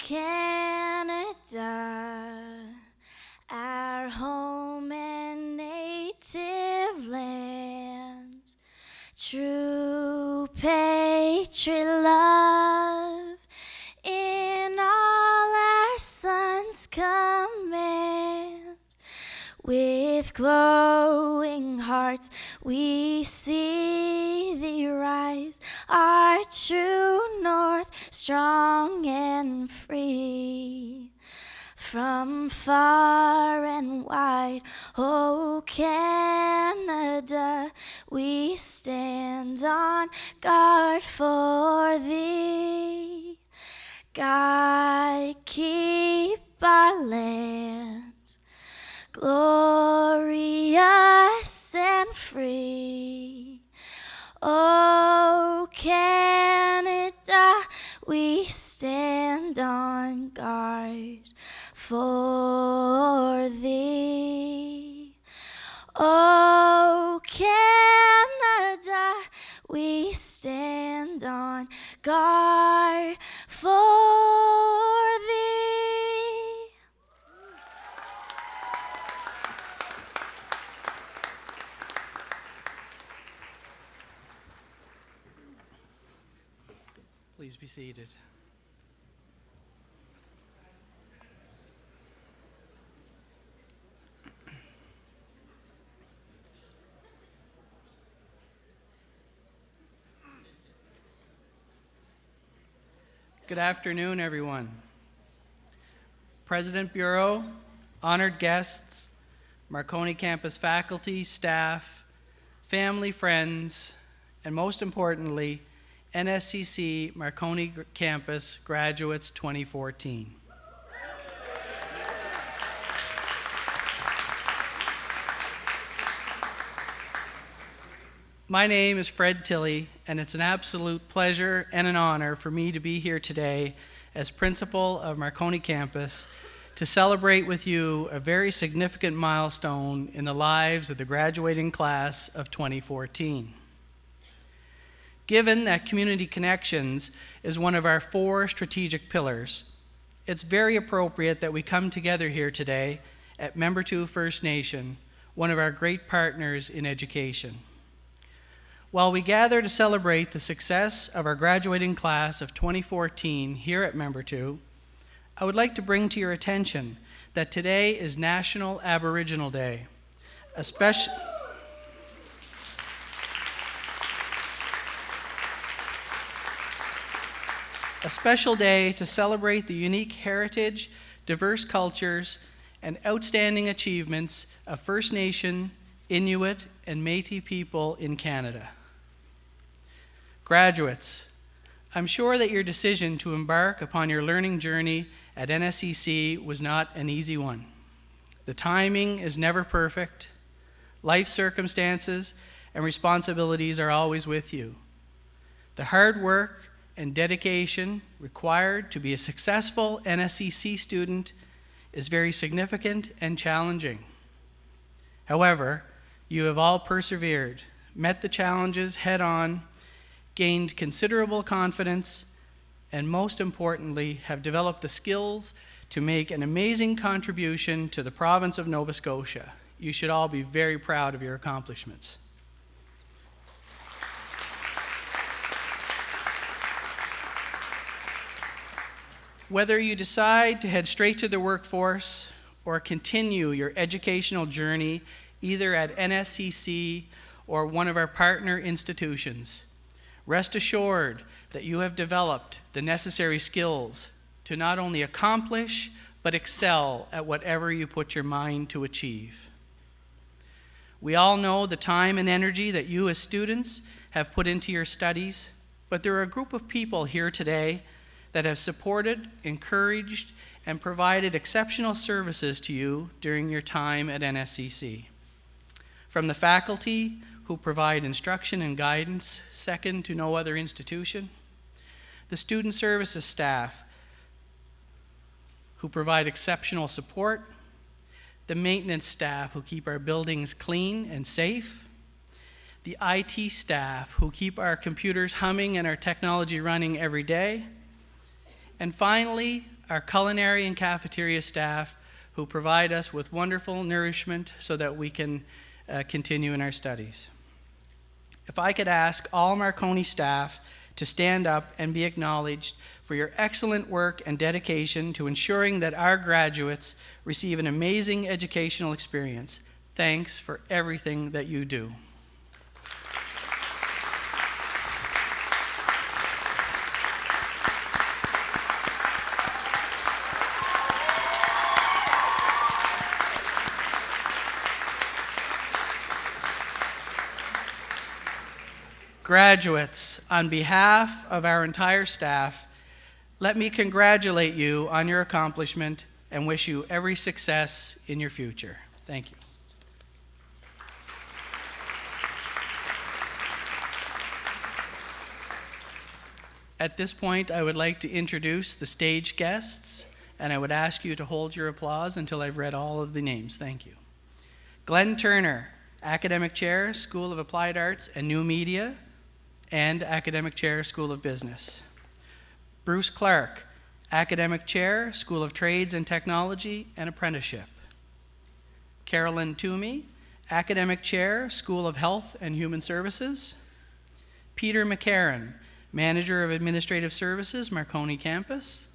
Canada, our home and native land, true patriot love in all our sons' command. With glowing hearts we see thee rise, our true north, strong and free. From far and wide, O Canada, we stand on guard for thee. God, keep our land glorious and free. O Canada, we stand on guard for thee. O Canada, we stand on guard for thee. Please be seated. Good afternoon, everyone. President Bureau, honored guests, Marconi campus faculty, staff, family, friends, and most importantly, NSCC Marconi Campus Graduates 2014. My name is Fred Tilley, and it's an absolute pleasure and an honor for me to be here today as principal of Marconi Campus to celebrate with you a very significant milestone in the lives of the graduating class of 2014. Given that community connections is one of our 4 strategic pillars, it's very appropriate that we come together here today at Member 2 First Nation, one of our great partners in education. While we gather to celebrate the success of our graduating class of 2014 here at Member 2, I would like to bring to your attention that today is National Aboriginal Day, a special day to celebrate the unique heritage, diverse cultures, and outstanding achievements of First Nation, Inuit, and Métis people in Canada. Graduates, I'm sure that your decision to embark upon your learning journey at NSCC was not an easy one. The timing is never perfect. Life circumstances and responsibilities are always with you. The hard work and dedication required to be a successful NSCC student is very significant and challenging. However, you have all persevered, met the challenges head on, gained considerable confidence, and most importantly, have developed the skills to make an amazing contribution to the province of Nova Scotia. You should all be very proud of your accomplishments. Whether you decide to head straight to the workforce or continue your educational journey either at NSCC or one of our partner institutions, rest assured that you have developed the necessary skills to not only accomplish but excel at whatever you put your mind to achieve. We all know the time and energy that you as students have put into your studies, but there are a group of people here today that have supported, encouraged, and provided exceptional services to you during your time at NSCC. From the faculty who provide instruction and guidance second to no other institution, the student services staff who provide exceptional support, the maintenance staff who keep our buildings clean and safe, the IT staff who keep our computers humming and our technology running every day, and finally, our culinary and cafeteria staff who provide us with wonderful nourishment so that we can continue in our studies. If I could ask all Marconi staff to stand up and be acknowledged for your excellent work and dedication to ensuring that our graduates receive an amazing educational experience. Thanks for everything that you do. Graduates, on behalf of our entire staff, let me congratulate you on your accomplishment and wish you every success in your future. Thank you. At this point, I would like to introduce the stage guests, and I would ask you to hold your applause until I've read all of the names. Thank you. Glenn Turner, Academic Chair, School of Applied Arts and New Media, and Academic Chair, School of Business. Bruce Clark, Academic Chair, School of Trades and Technology and Apprenticeship. Carolyn Toomey, Academic Chair, School of Health and Human Services. Peter McCarron, Manager of Administrative Services, Marconi Campus.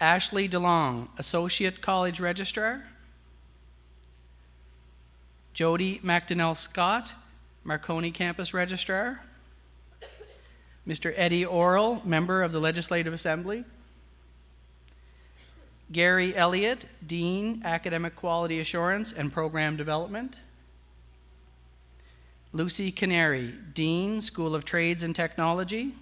Ashley DeLong, Associate College Registrar. Jody McDonnell Scott, Marconi Campus Registrar. Mr. Eddie Orrell, Member of the Legislative Assembly. Gary Elliott, Dean, Academic Quality Assurance and Program Development. Lucy Canary, Dean, School of Trades and Technology.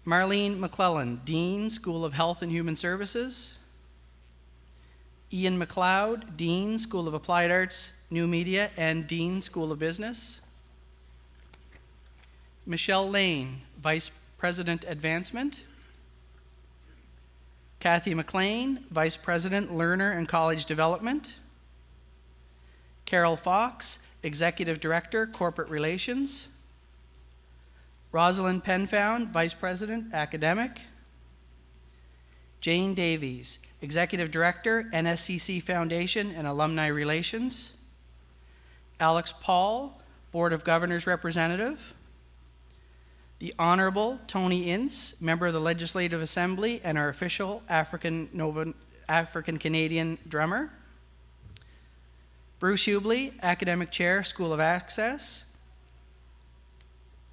Marlene McClellan, Dean, School of Health and Human Services. Ian McLeod, Dean, School of Applied Arts, New Media, and Dean, School of Business. Michelle Lane, Vice President Advancement. Kathy McLean, Vice President Learner and College Development. Carol Fox, Executive Director, Corporate Relations. Rosalind Penfound, Vice President, Academic. Jane Davies, Executive Director, NSCC Foundation and Alumni Relations. Alex Paul, Board of Governors Representative. The Honorable Tony Ince, Member of the Legislative Assembly and our official African-Canadian drummer. Bruce Hubley, Academic Chair, School of Access.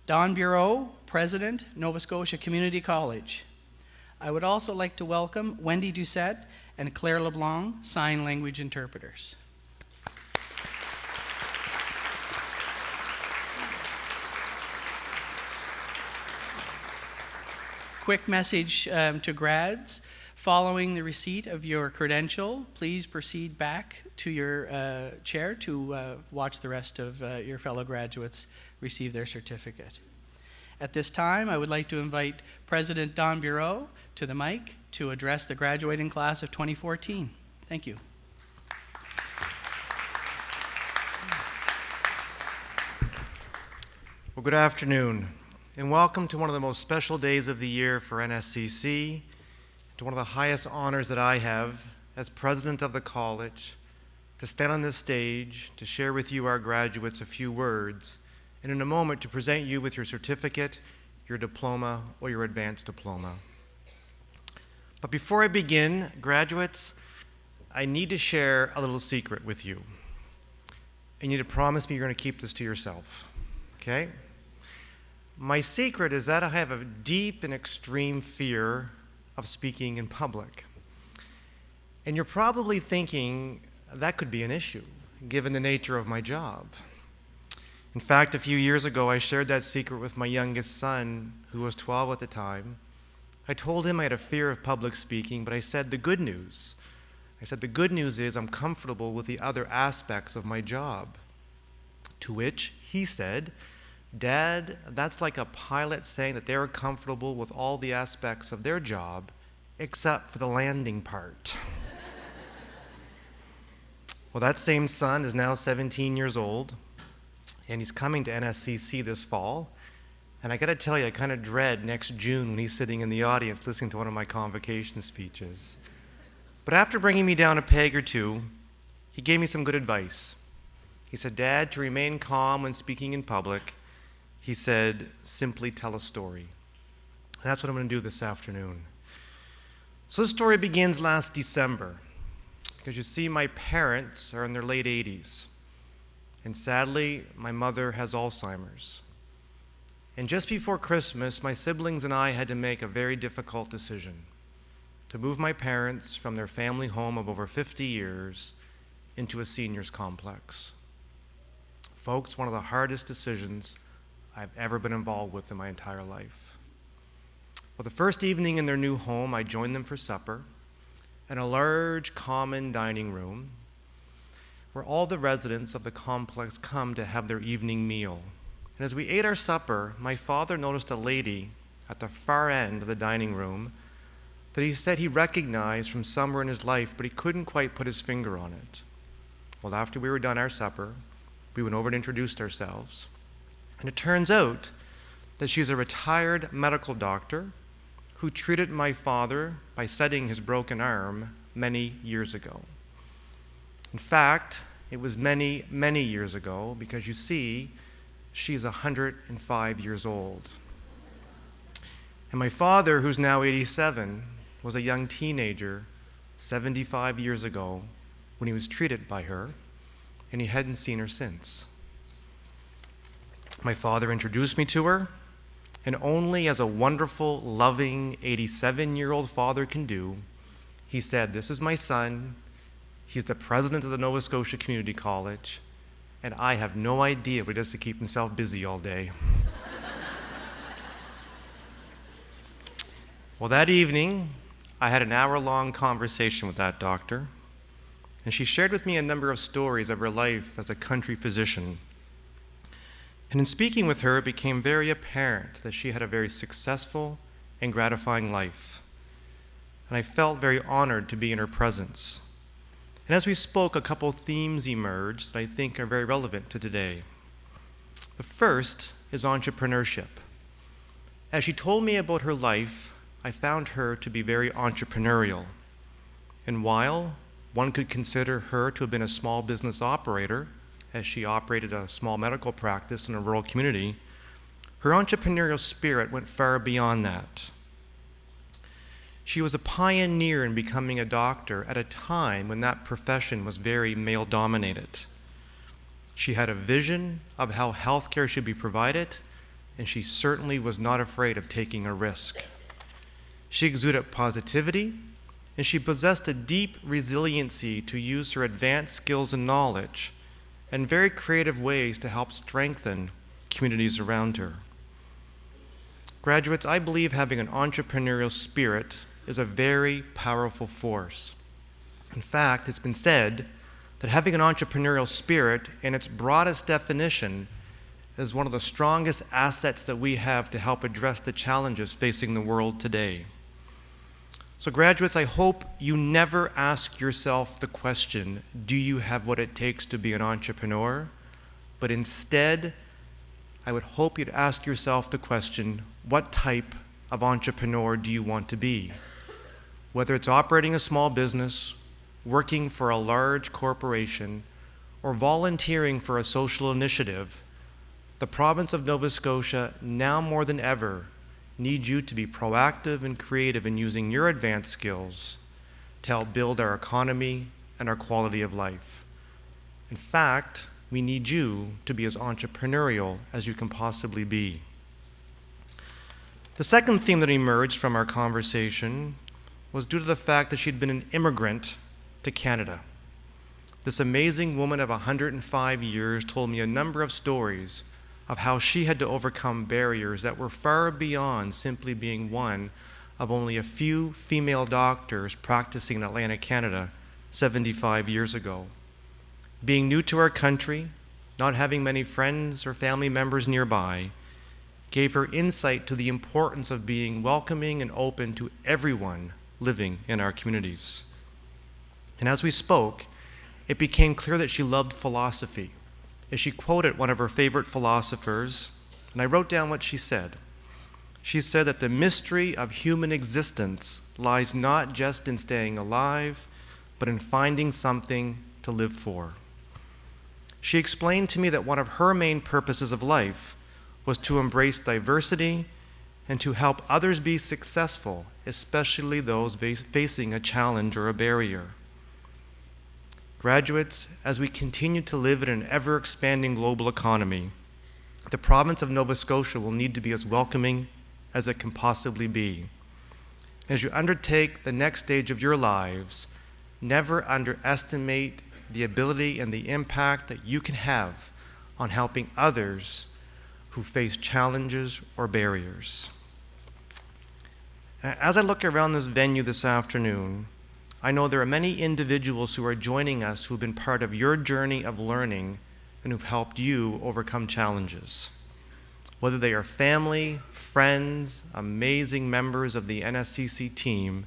Don Bureau, President, Nova Scotia Community College. I would also like to welcome Wendy Doucette and Claire LeBlanc, sign language interpreters. Quick message to grads. Following the receipt of your credential, please proceed back to your chair to watch the rest of your fellow graduates receive their certificate. At this time, I would like to invite President Don Bureau to the mic to address the graduating class of 2014. Thank you. Well, good afternoon, and welcome to one of the most special days of the year for NSCC, to one of the highest honors that I have as president of the college, to stand on this stage, to share with you, our graduates, a few words, and in a moment to present you with your certificate, your diploma, or your advanced diploma. But before I begin, graduates, I need to share a little secret with you. And you need to promise me you're going to keep this to yourself, okay? My secret is that I have a deep and extreme fear of speaking in public. And you're probably thinking that could be an issue, given the nature of my job. In fact, a few years ago, I shared that secret with my youngest son, who was 12 at the time. I told him I had a fear of public speaking, but I said the good news. I said the good news is I'm comfortable with the other aspects of my job. To which he said, Dad, that's like a pilot saying that they're comfortable with all the aspects of their job except for the landing part. Well, that same son is now 17 years old, and he's coming to NSCC this fall. And I gotta tell you, I kind of dread next June when he's sitting in the audience listening to one of my convocation speeches. But after bringing me down a peg or two, he gave me some good advice. He said, Dad, to remain calm when speaking in public, he said, simply tell a story. And that's what I'm gonna do this afternoon. So this story begins last December, because you see, my parents are in their late 80s. And sadly, my mother has Alzheimer's. And just before Christmas, my siblings and I had to make a very difficult decision to move my parents from their family home of over 50 years into a seniors complex. Folks, one of the hardest decisions I've ever been involved with in my entire life. Well, the first evening in their new home, I joined them for supper in a large common dining room where all the residents of the complex come to have their evening meal. And as we ate our supper, my father noticed a lady at the far end of the dining room that he said he recognized from somewhere in his life, but he couldn't quite put his finger on it. Well, after we were done our supper, we went over and introduced ourselves. And it turns out that she's a retired medical doctor who treated my father by setting his broken arm many years ago. In fact, it was many, many years ago, because you see, she's 105 years old. And my father, who's now 87, was a young teenager 75 years ago when he was treated by her, and he hadn't seen her since. My father introduced me to her, and only as a wonderful, loving 87-year-old father can do, he said, "This is my son. He's the president of the Nova Scotia Community College, and I have no idea what he does to keep himself busy all day." Well, that evening, I had an hour-long conversation with that doctor, and she shared with me a number of stories of her life as a country physician. And in speaking with her, it became very apparent that she had a very successful and gratifying life. And I felt very honored to be in her presence. And as we spoke, a couple themes emerged that I think are very relevant to today. The first is entrepreneurship. As she told me about her life, I found her to be very entrepreneurial. And while one could consider her to have been a small business operator, as she operated a small medical practice in a rural community, her entrepreneurial spirit went far beyond that. She was a pioneer in becoming a doctor at a time when that profession was very male-dominated. She had a vision of how healthcare should be provided, and she certainly was not afraid of taking a risk. She exuded positivity, and she possessed a deep resiliency to use her advanced skills and knowledge in very creative ways to help strengthen communities around her. Graduates, I believe having an entrepreneurial spirit is a very powerful force. In fact, it's been said that having an entrepreneurial spirit, in its broadest definition, is one of the strongest assets that we have to help address the challenges facing the world today. So graduates, I hope you never ask yourself the question, do you have what it takes to be an entrepreneur? But instead, I would hope you'd ask yourself the question, what type of entrepreneur do you want to be? Whether it's operating a small business, working for a large corporation, or volunteering for a social initiative, the province of Nova Scotia, now more than ever, needs you to be proactive and creative in using your advanced skills to help build our economy and our quality of life. In fact, we need you to be as entrepreneurial as you can possibly be. The second theme that emerged from our conversation was due to the fact that she'd been an immigrant to Canada. This amazing woman of 105 years told me a number of stories of how she had to overcome barriers that were far beyond simply being one of only a few female doctors practicing in Atlantic Canada 75 years ago. Being new to our country, not having many friends or family members nearby, gave her insight to the importance of being welcoming and open to everyone living in our communities. And as we spoke, it became clear that she loved philosophy. As she quoted one of her favorite philosophers, And I wrote down what she said. She said that the mystery of human existence lies not just in staying alive, but in finding something to live for. She explained to me that one of her main purposes of life was to embrace diversity and to help others be successful, especially those facing a challenge or a barrier. Graduates, as we continue to live in an ever-expanding global economy, the province of Nova Scotia will need to be as welcoming as it can possibly be. As you undertake the next stage of your lives, never underestimate the ability and the impact that you can have on helping others who face challenges or barriers. As I look around this venue this afternoon, I know there are many individuals who are joining us who have been part of your journey of learning and who've helped you overcome challenges. Whether they are family, friends, amazing members of the NSCC team,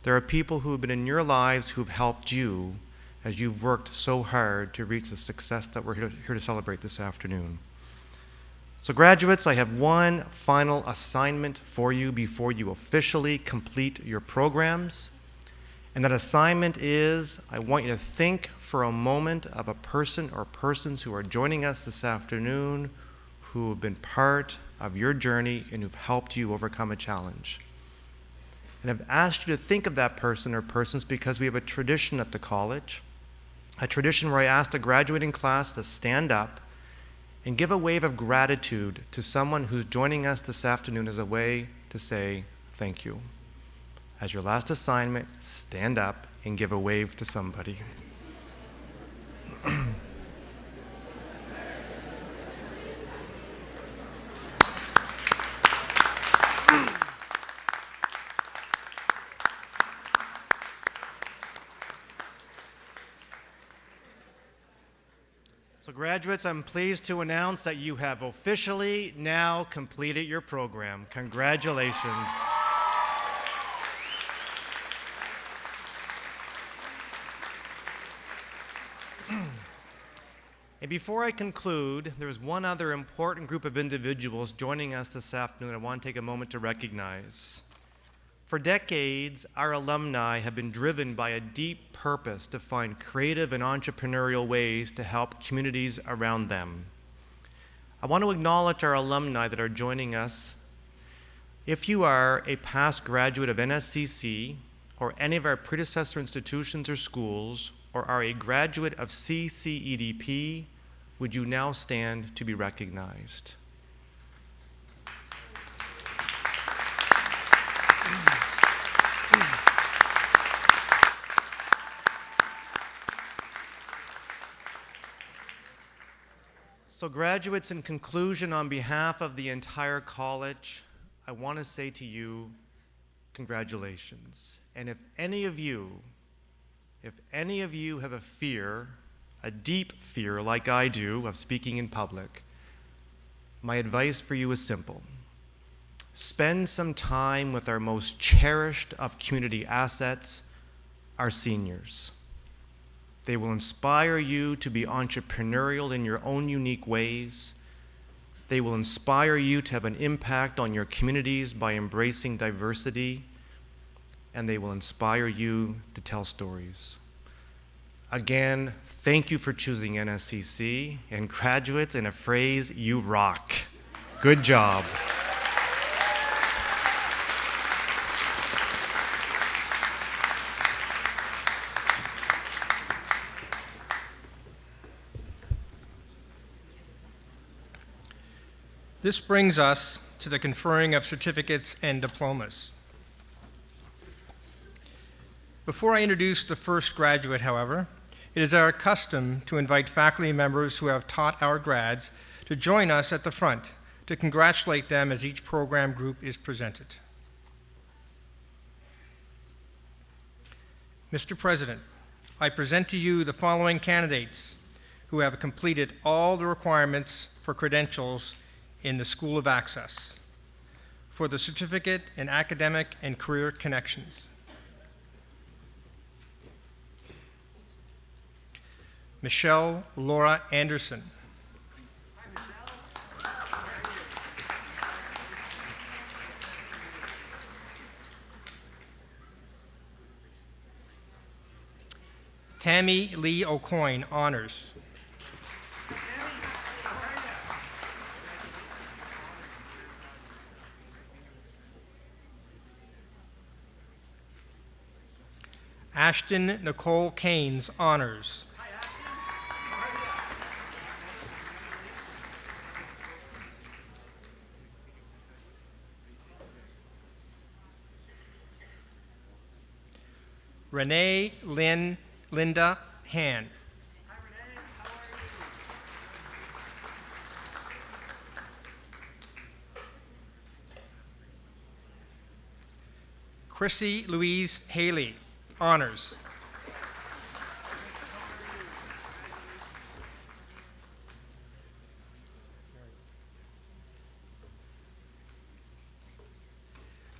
there are people who have been in your lives who've helped you as you've worked so hard to reach the success that we're here to celebrate this afternoon. So graduates, I have one final assignment for you before you officially complete your programs. And that assignment is, I want you to think for a moment of a person or persons who are joining us this afternoon who have been part of your journey and who've helped you overcome a challenge. And I've asked you to think of that person or persons because we have a tradition at the college, a tradition where I ask the graduating class to stand up and give a wave of gratitude to someone who's joining us this afternoon as a way to say thank you. As your last assignment, stand up and give a wave to somebody. So graduates, I'm pleased to announce that you have officially now completed your program. Congratulations. And before I conclude, there's one other important group of individuals joining us this afternoon I want to take a moment to recognize. For decades, our alumni have been driven by a deep purpose to find creative and entrepreneurial ways to help communities around them. I want to acknowledge our alumni that are joining us. If you are a past graduate of NSCC or any of our predecessor institutions or schools, or are a graduate of CCEDP, would you now stand to be recognized? So graduates, in conclusion, on behalf of the entire college, I want to say to you, congratulations. And if any of you have a fear, a deep fear like I do of speaking in public, my advice for you is simple. Spend some time with our most cherished of community assets, our seniors. They will inspire you to be entrepreneurial in your own unique ways. They will inspire you to have an impact on your communities by embracing diversity, and they will inspire you to tell stories. Again, thank you for choosing NSCC, and graduates, in a phrase, you rock. Good job. This brings us to the conferring of certificates and diplomas. Before I introduce the first graduate, however, it is our custom to invite faculty members who have taught our grads to join us at the front to congratulate them as each program group is presented. Mr. President, I present to you the following candidates who have completed all the requirements for credentials in the School of Access for the Certificate in Academic and Career Connections. Michelle Laura Anderson. Tammy Lee O'Coin, honors. Ashton Nicole Keynes, honors. Renee Linda Han. Chrissy Louise Haley, honors.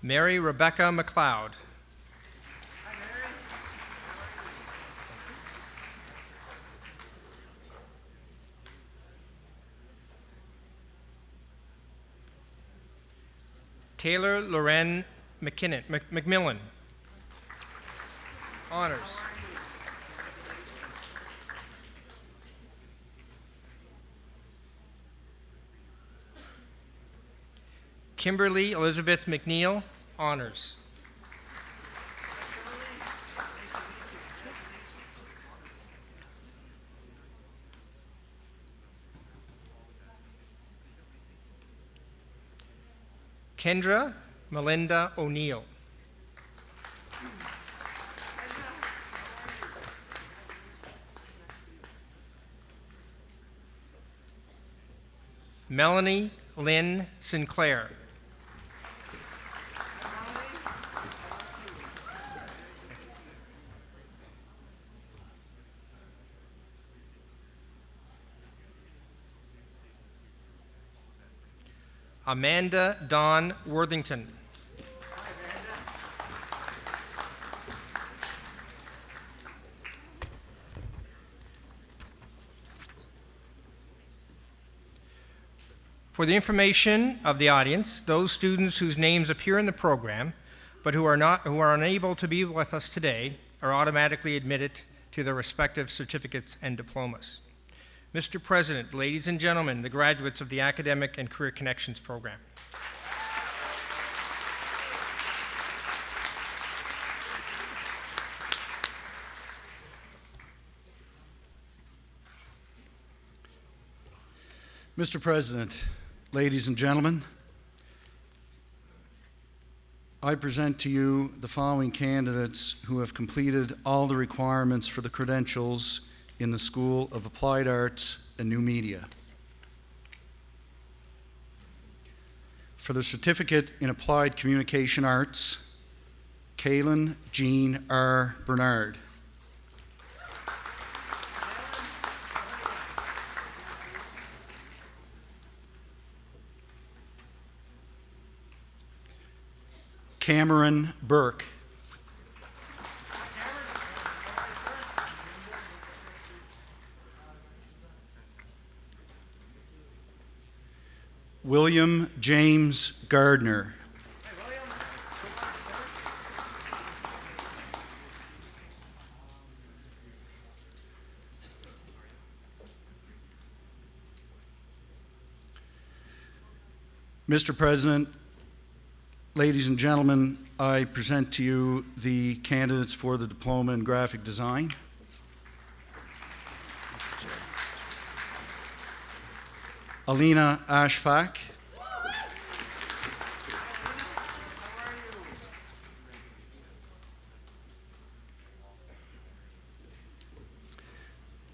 Mary Rebecca McLeod. Taylor Loren McMillan, honors. Kimberly Elizabeth McNeil, honors. Kendra Melinda O'Neill. Melanie Lynn Sinclair. Amanda Dawn Worthington. For the information of the audience, those students whose names appear in the program but who are unable to be with us today are automatically admitted to their respective certificates and diplomas. Mr. President, ladies and gentlemen, the graduates of the Academic and Career Connections program. Mr. President, ladies and gentlemen, I present to you the following candidates who have completed all the requirements for the credentials in the School of Applied Arts and New Media. For the Certificate in Applied Communication Arts, Kaylin Jean R. Bernard. Cameron Burke. William James Gardner. Mr. President, ladies and gentlemen, I present to you the candidates for the Diploma in Graphic Design. Alina Ashfaq.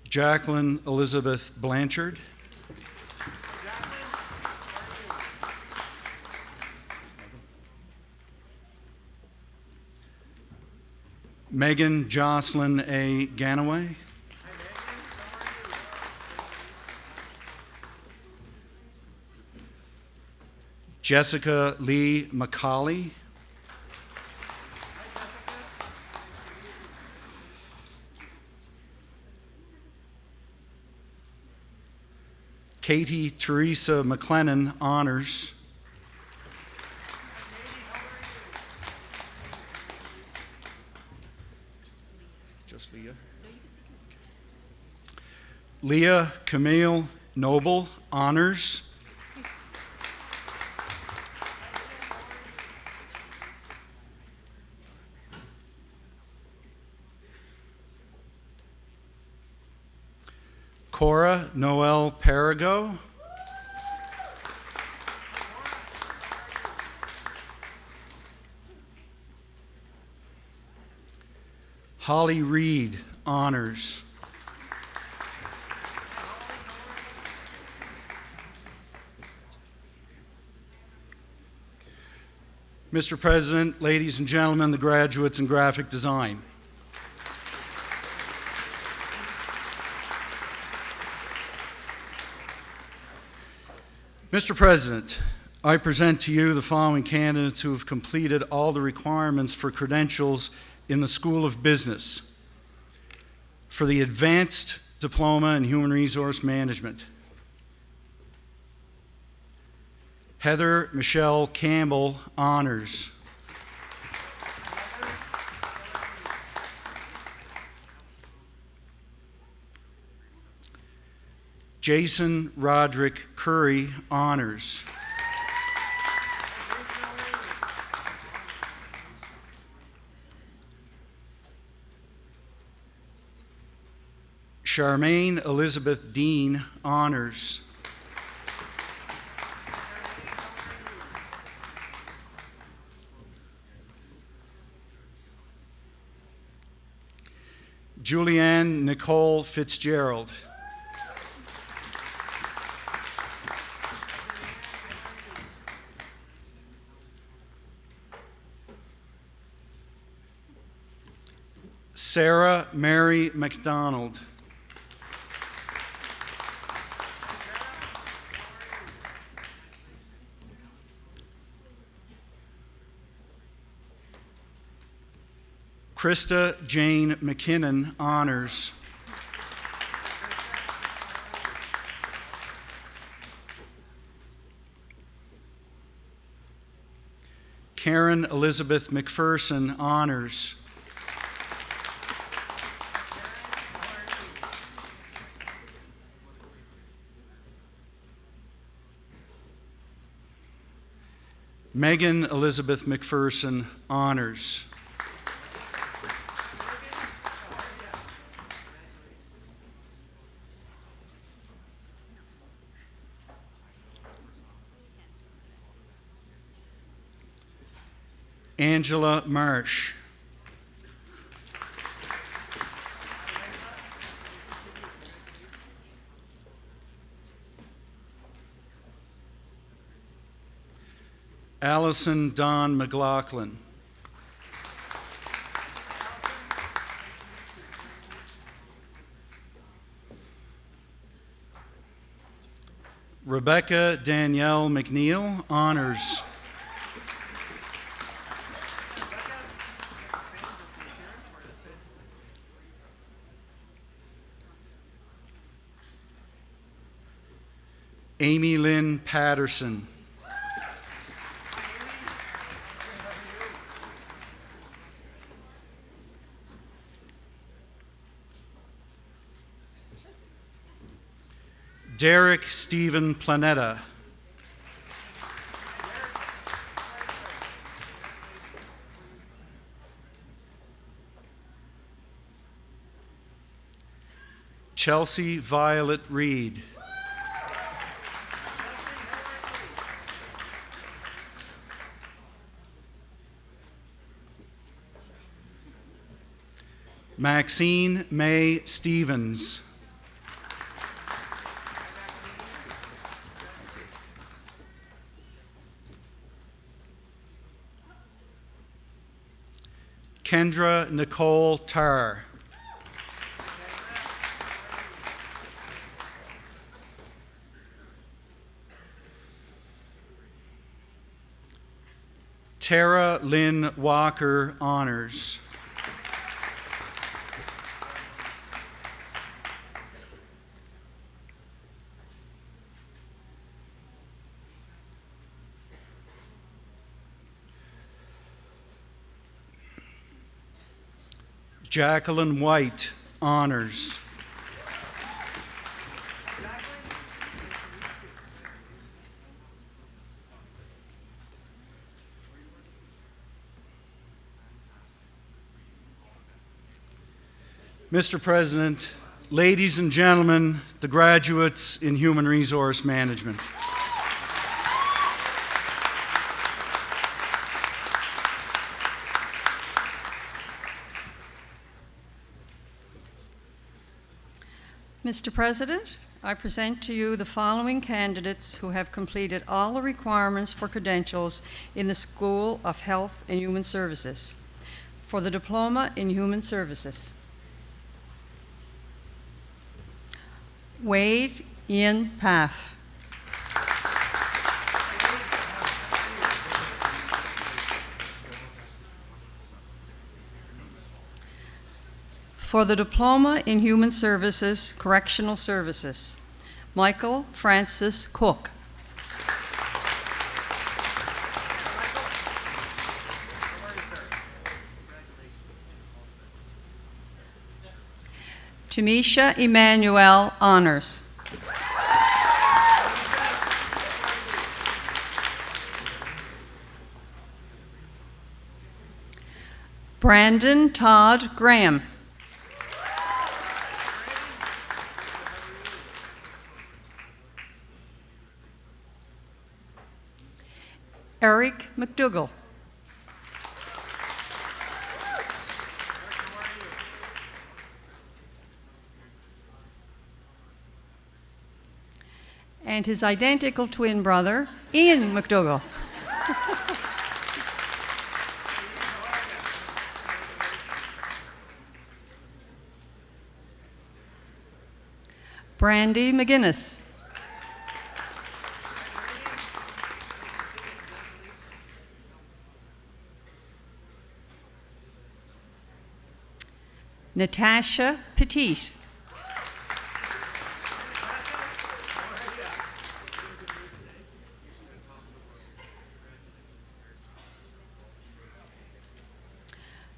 Jacqueline Elizabeth Blanchard. Megan Jocelyn A. Ganaway. Jessica Lee McCauley. Katie Teresa McLennan, honors. Just Leah. Leah Camille Noble, honors. Cora Noel Perigo. Holly Reed, honors. Mr. President, ladies and gentlemen, the graduates in graphic design. Mr. President, I present to you the following candidates who have completed all the requirements for credentials in the School of Business for the Advanced Diploma in Human Resource Management. Heather Michelle Campbell, honors. Jason Roderick Curry, honors. Charmaine Elizabeth Dean, honors. Julianne Nicole Fitzgerald. Sarah Mary McDonald. Krista Jane McKinnon, honors. Karen Elizabeth McPherson, honors. Megan Elizabeth McPherson, honors. Angela Marsh. Allison Dawn McLaughlin. Rebecca Danielle McNeil, honors. Amy Lynn Patterson. Derek Stephen Planetta. Chelsea Violet Reed. Maxine May Stevens. Kendra Nicole Tarr. Tara Lynn Walker, honors. Jacqueline White, honors. Mr. President, ladies and gentlemen, the graduates in Human Resource Management. Mr. President, I present to you the following candidates who have completed all the requirements for credentials in the School of Health and Human Services for the Diploma in Human Services. Wade Ian Paff. For the Diploma in Human Services, Correctional Services, Michael Francis Cook. Tamisha Emmanuel Honors. Brandon Todd Graham. Eric McDougall. And his identical twin brother, Ian McDougall. Brandy McGinnis. Natasha Petit.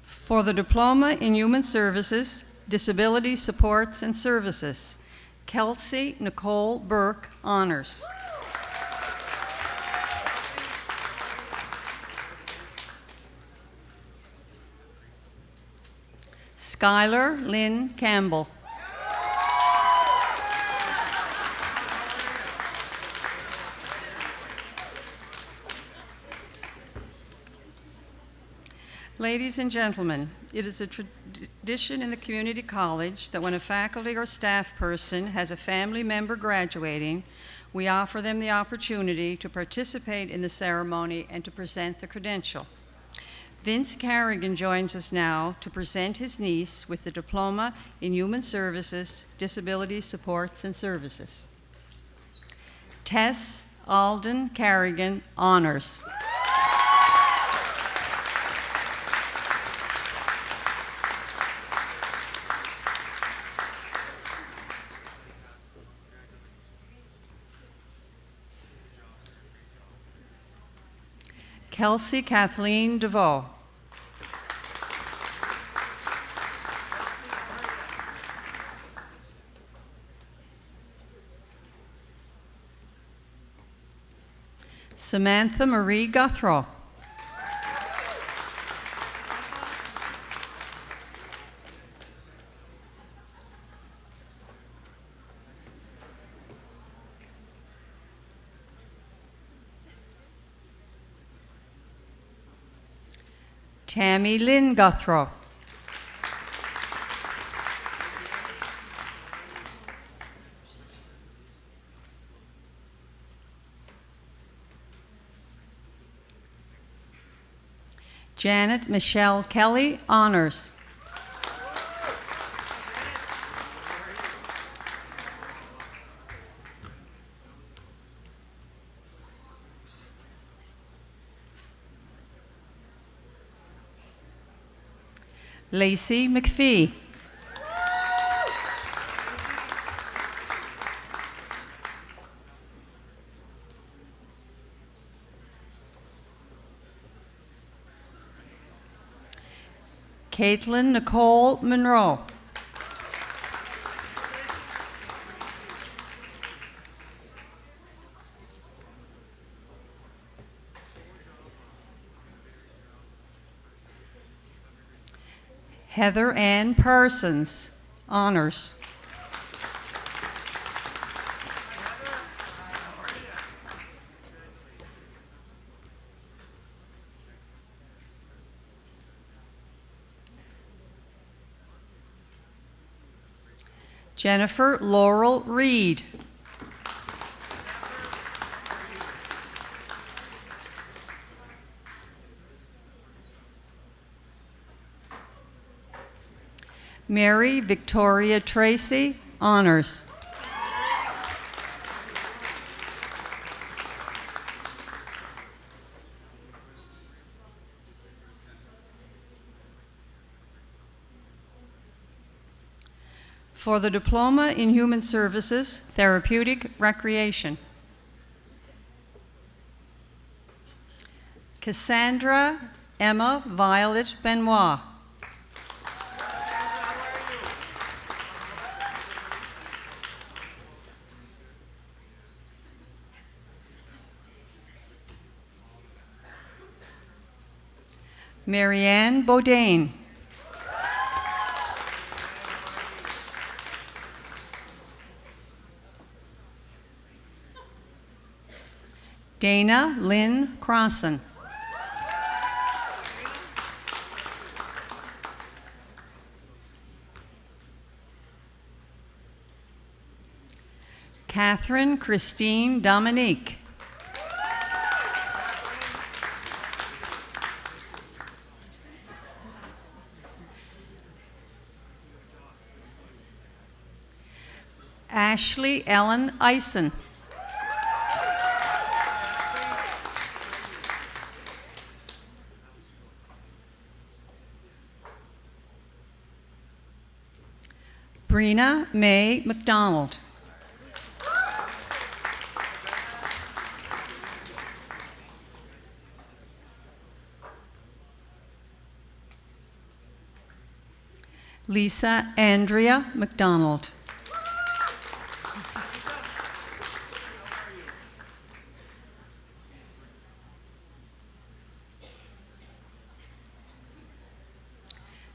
For the Diploma in Human Services, Disability Supports and Services, Kelsey Nicole Burke Honors. Skylar Lynn Campbell. Ladies and gentlemen, it is a tradition in the community college that when a faculty or staff person has a family member graduating, we offer them the opportunity to participate in the ceremony and to present the credential. Vince Carrigan joins us now to present his niece with the Diploma in Human Services, Disability Supports and Services. Tess Alden Carrigan Honors. Kelsey Kathleen DeVoe. Samantha Marie Guthrow. Tammy Lynn Guthrow. Janet Michelle Kelly Honors. Lacey McPhee. Caitlin Nicole Monroe. Heather Ann Parsons. honors. Jennifer Laurel Reed. Mary Victoria Tracy, honors. For the Diploma in Human Services, Therapeutic Recreation. Cassandra Emma Violet Benoit. Marianne Bodine. Dana Lynn Crossan. Catherine Christine Dominique. Ashley Ellen Eisen. Brina Mae McDonald. Lisa Andrea McDonald.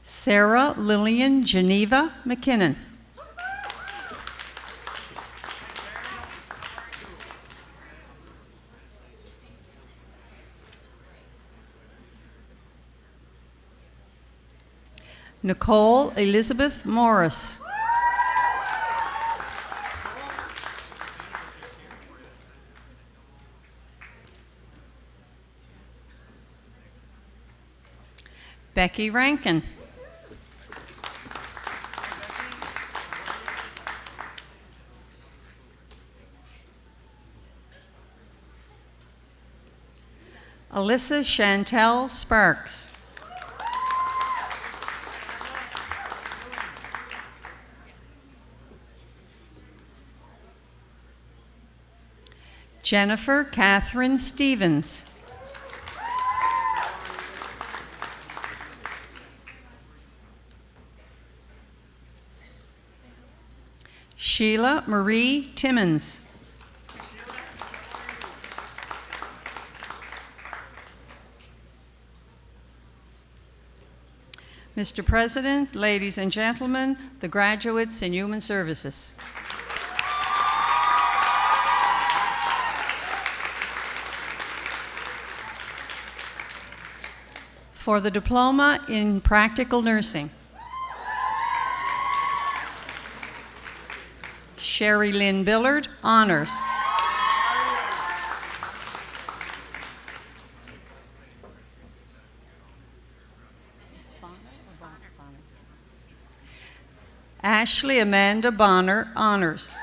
Sarah Lillian Geneva McKinnon. Nicole Elizabeth Morris. Becky Rankin. Alyssa Chantel Sparks. Jennifer Catherine Stevens. Sheila Marie Timmons. Mr. President, ladies and gentlemen, the graduates in Human Services. For the Diploma in Practical Nursing, Sherry Lynn Billard, honors. Ashley Amanda Bonner, honors.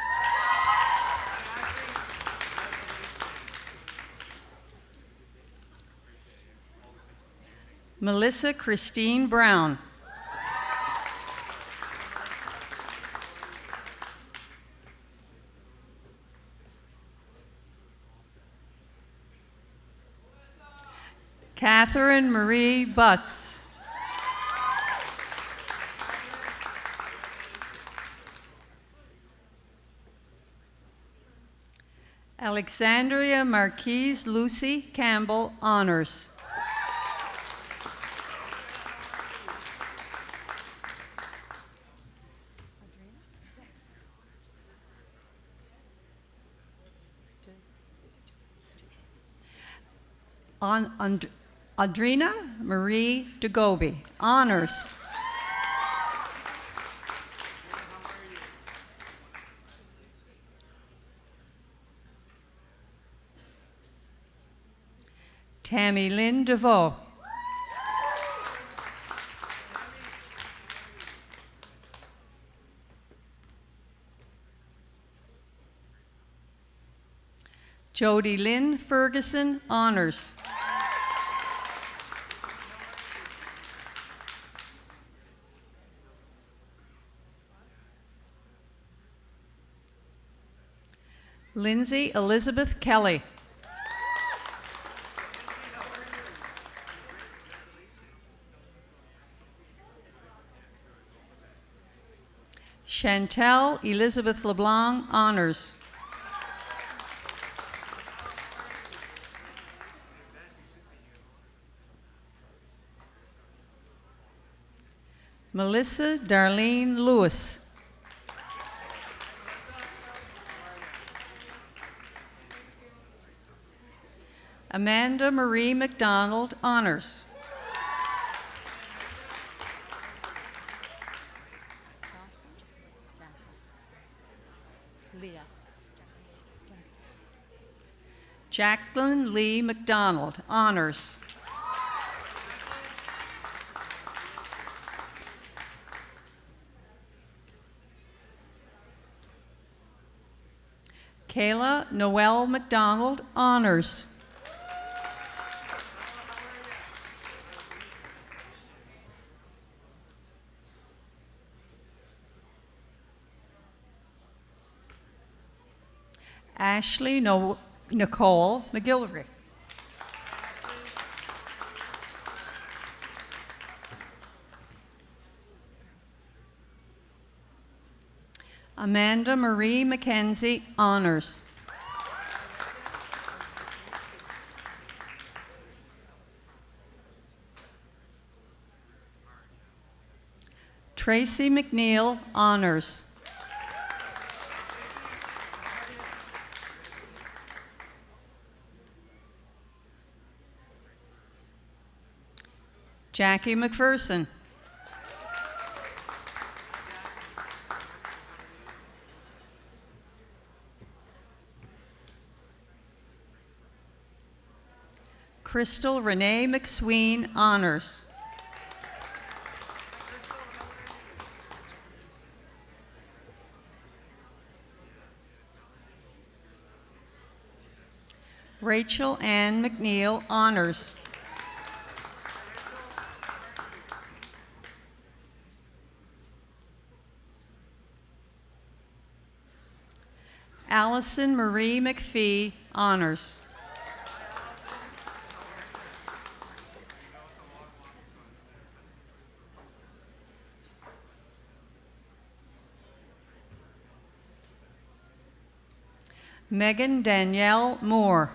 Melissa Christine Brown. Catherine Marie Butts. Alexandria Marquise Lucy Campbell, honors. Audrina Marie DeGoby, honors. Tammy Lynn DeVoe. Jody Lynn Ferguson, honors. Lindsay Elizabeth Kelly. Chantel Elizabeth LeBlanc, honors. Melissa Darlene Lewis. Amanda Marie McDonald, honors. Jacqueline Lee McDonald, honors. Kayla Noel McDonald, honors. Ashley Nicole McGillivray. Amanda Marie McKenzie, honors. Tracy McNeil, honors. Jackie McPherson. Crystal Renee McSween, honors. Rachel Ann McNeil, honors. Allison Marie McPhee, honors. Megan Danielle Moore.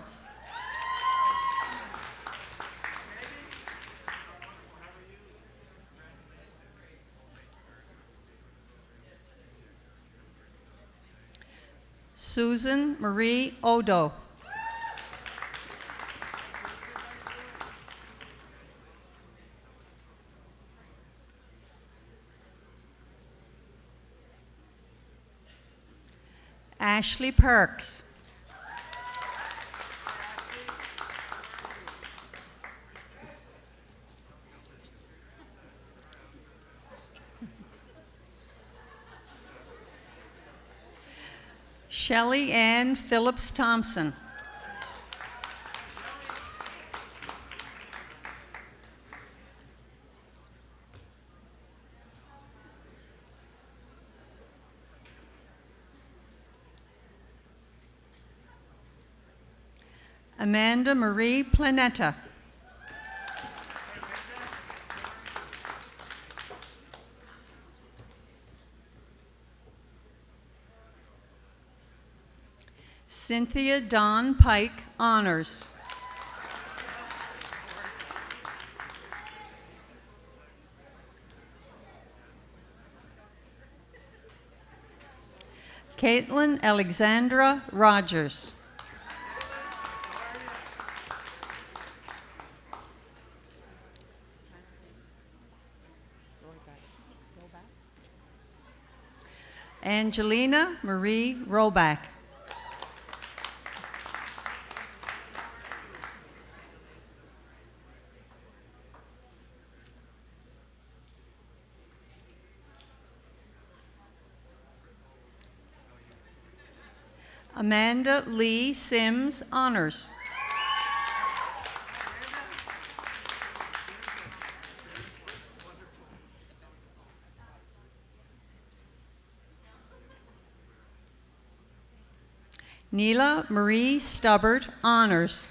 Susan Marie Odo. Ashley Perks. Shelley Ann Phillips Thompson. Amanda Marie Planetta. Cynthia Dawn Pike, honors. Caitlin Alexandra Rogers. Angelina Marie Roback. Amanda Lee Sims, honors. Neela Marie Stubbard, honors.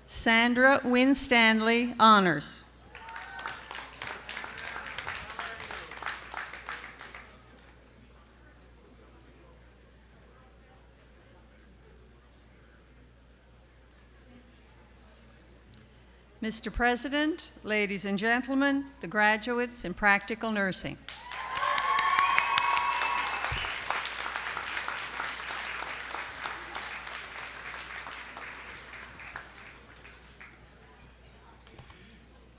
Sandra Winstanley, honors. Mr. President, ladies and gentlemen, the graduates in practical nursing.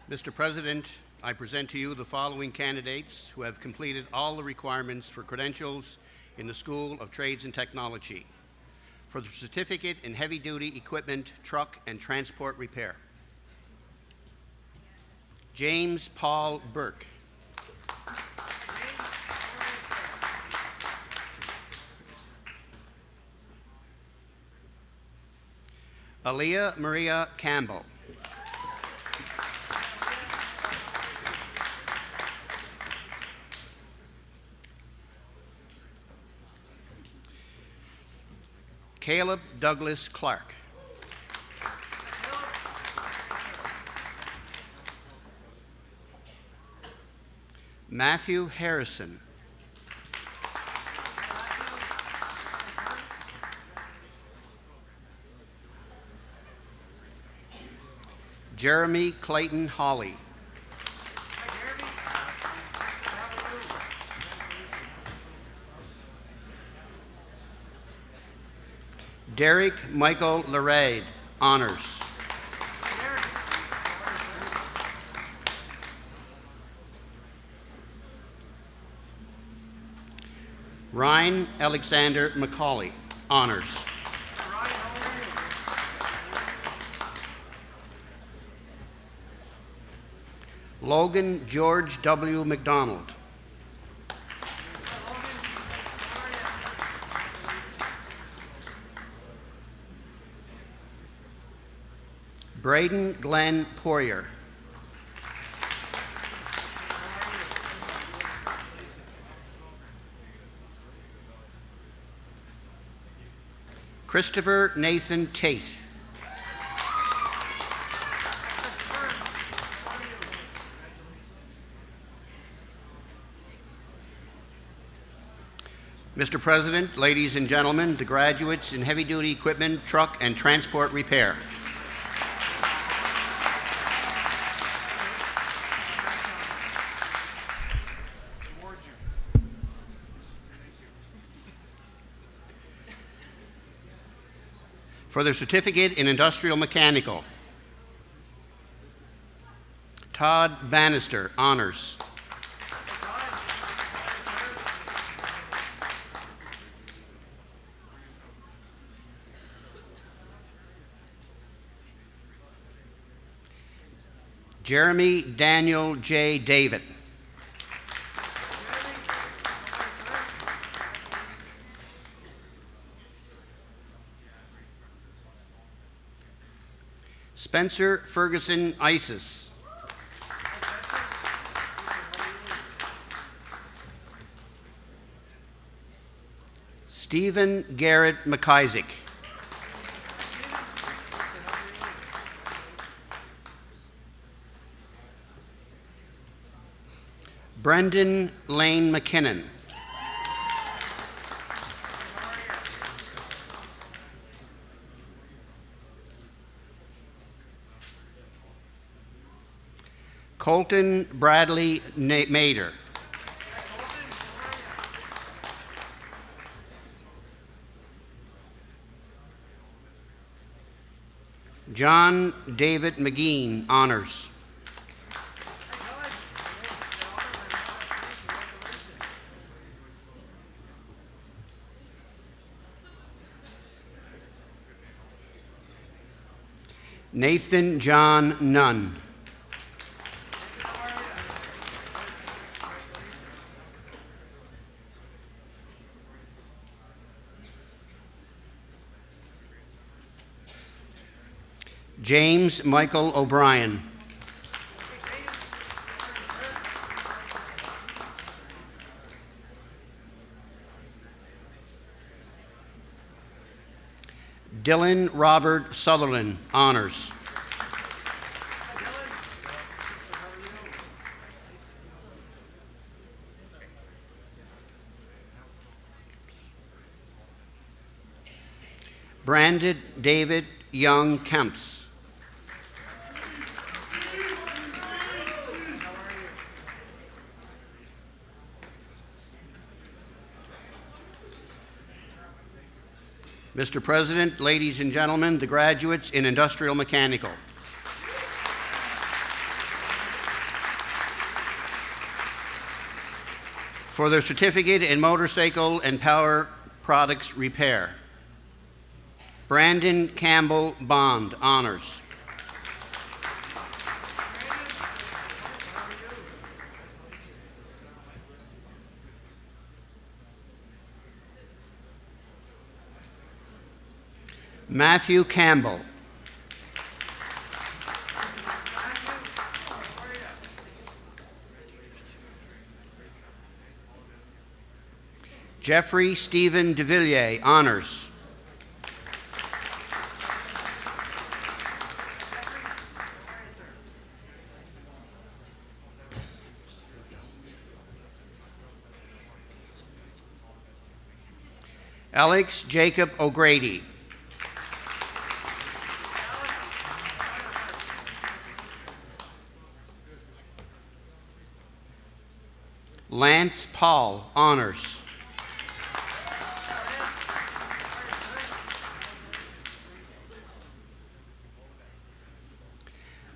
Mr. President, I present to you the following candidates who have completed all the requirements for credentials in the School of Trades and Technology for the certificate in heavy-duty equipment, truck, and transport repair. James Paul Burke. Aaliyah Maria Campbell. Caleb Douglas Clark. Matthew Harrison. Jeremy Clayton Hawley. Derek Michael Larade, honors. Ryan Alexander McCauley, honors. Logan George W. McDonald. Braden Glenn Poirier. Christopher Nathan Tate. Mr. President, ladies and gentlemen, the graduates in heavy-duty equipment, truck, and transport repair. For their certificate in industrial mechanical, Todd Bannister, honors. Jeremy Daniel J. David. Spencer Ferguson Isis. Stephen Garrett McIsaac. Brendan Lane McKinnon. Colton Bradley Mader. John David McGeen, honors. Nathan John Nunn. James Michael O'Brien. Dylan Robert Sutherland, honors. Brandon David Young Kemps. Mr. President, ladies and gentlemen, the graduates in Industrial Mechanical. For their certificate in Motorcycle and Power Products Repair, Brandon Campbell Bond, honors. Matthew Campbell. Jeffrey Stephen DeVilliers, honors. Alex Jacob O'Grady. Lance Paul, honors.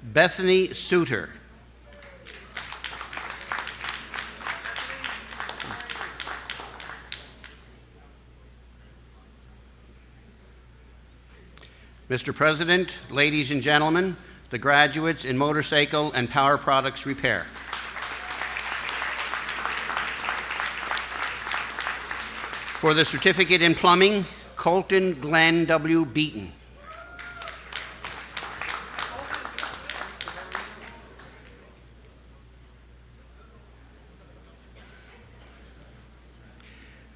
Bethany Suter. Mr. President, ladies and gentlemen, the graduates in Motorcycle and Power Products Repair. For the certificate in plumbing, Colton Glenn W. Beaton.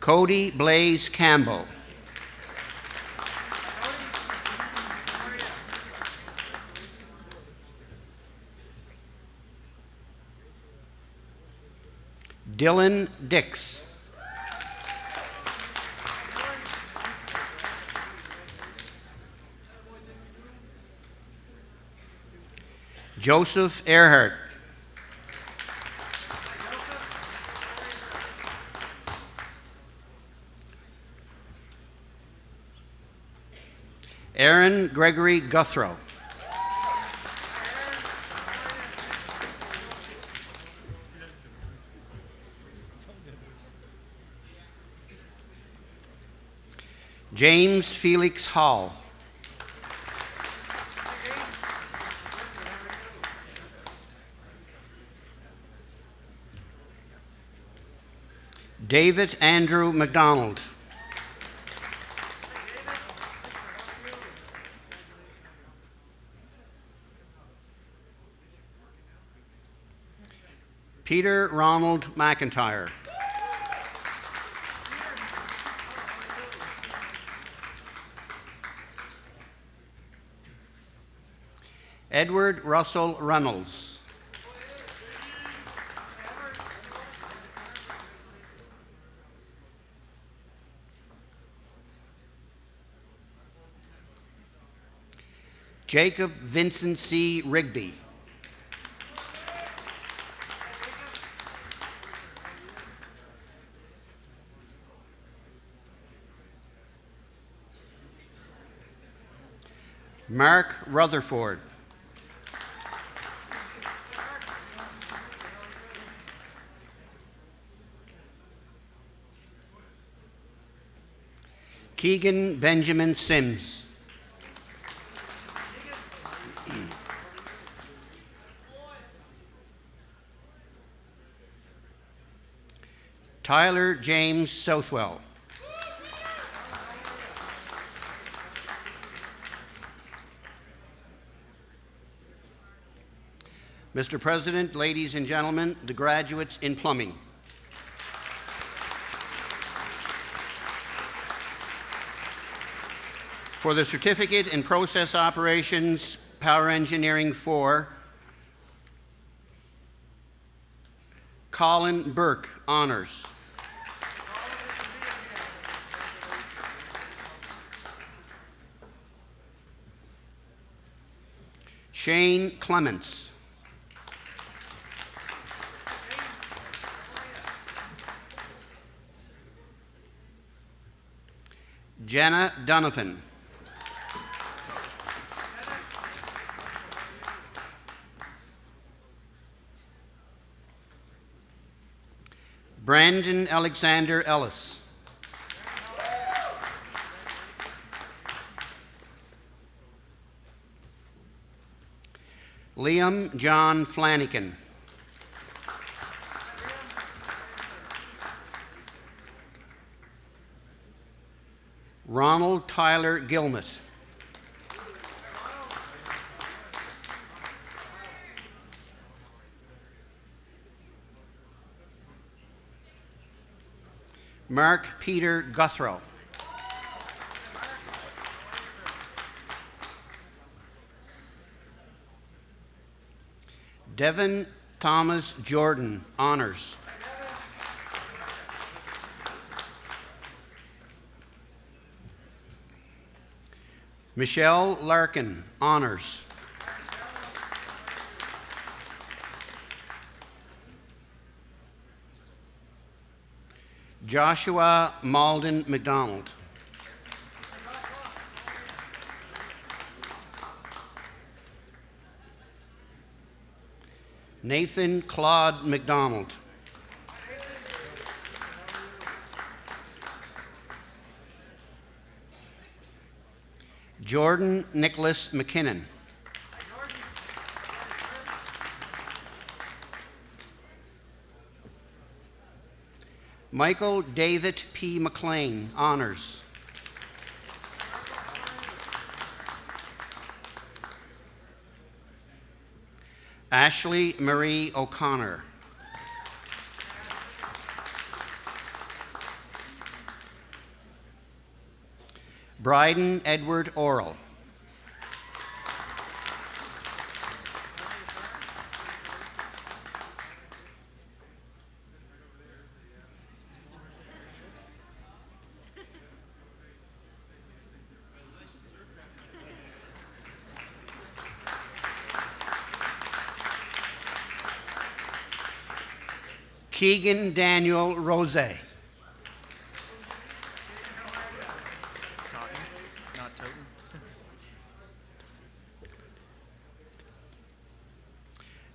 Cody Blaze Campbell. Dylan Dix. Joseph Earhart. Aaron Gregory Guthrow. James Felix Hall. David Andrew McDonald. Peter Ronald McIntyre. Edward Russell Reynolds. Jacob Vincent C. Rigby. Mark Rutherford. Keegan Benjamin Sims. Tyler James Southwell. Mr. President, ladies and gentlemen, the graduates in plumbing. For the Certificate in Process Operations, Power Engineering 4, Colin Burke, honors. Shane Clements. Jenna Donovan. Brandon Alexander Ellis. Liam John Flanagan. Ronald Tyler Gilmet. Mark Peter Guthrow. Devin Thomas Jordan, honors. Michelle Larkin, honors. Joshua Malden McDonald. Nathan Claude McDonald. Jordan Nicholas McKinnon. Michael David P. McLean, honors. Ashley Marie O'Connor. Bryden Edward Orrell. Keegan Daniel Rose.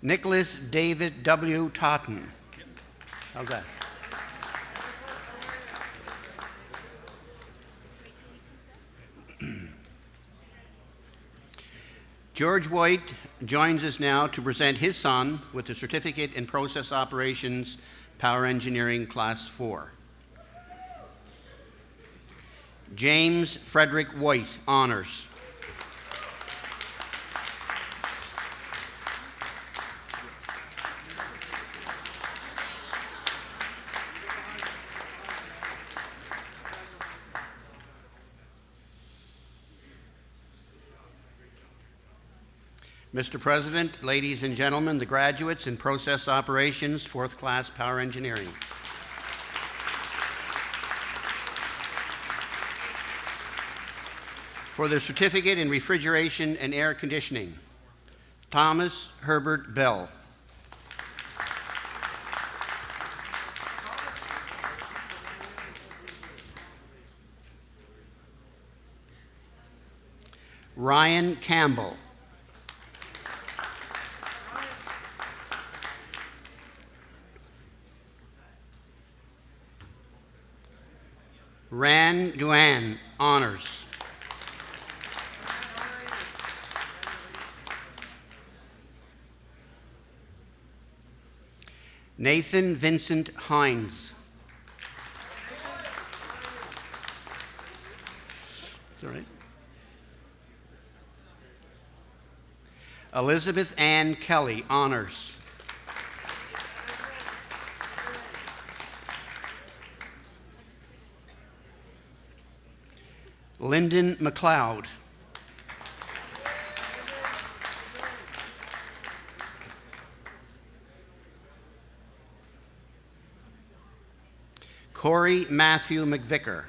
Nicholas David W. Totten. How's that? George White joins us now to present his son with the Certificate in Process Operations, Power Engineering Class 4. James Frederick White, honors. Mr. President, ladies and gentlemen, the graduates in Process Operations, 4th Class Power Engineering. For the Certificate in Refrigeration and Air Conditioning, Thomas Herbert Bell. Ryan Campbell. Ran Duan, honors. Nathan Vincent Hines. That's all right. Elizabeth Ann Kelly, honors. Lyndon McLeod. Corey Matthew McVicker.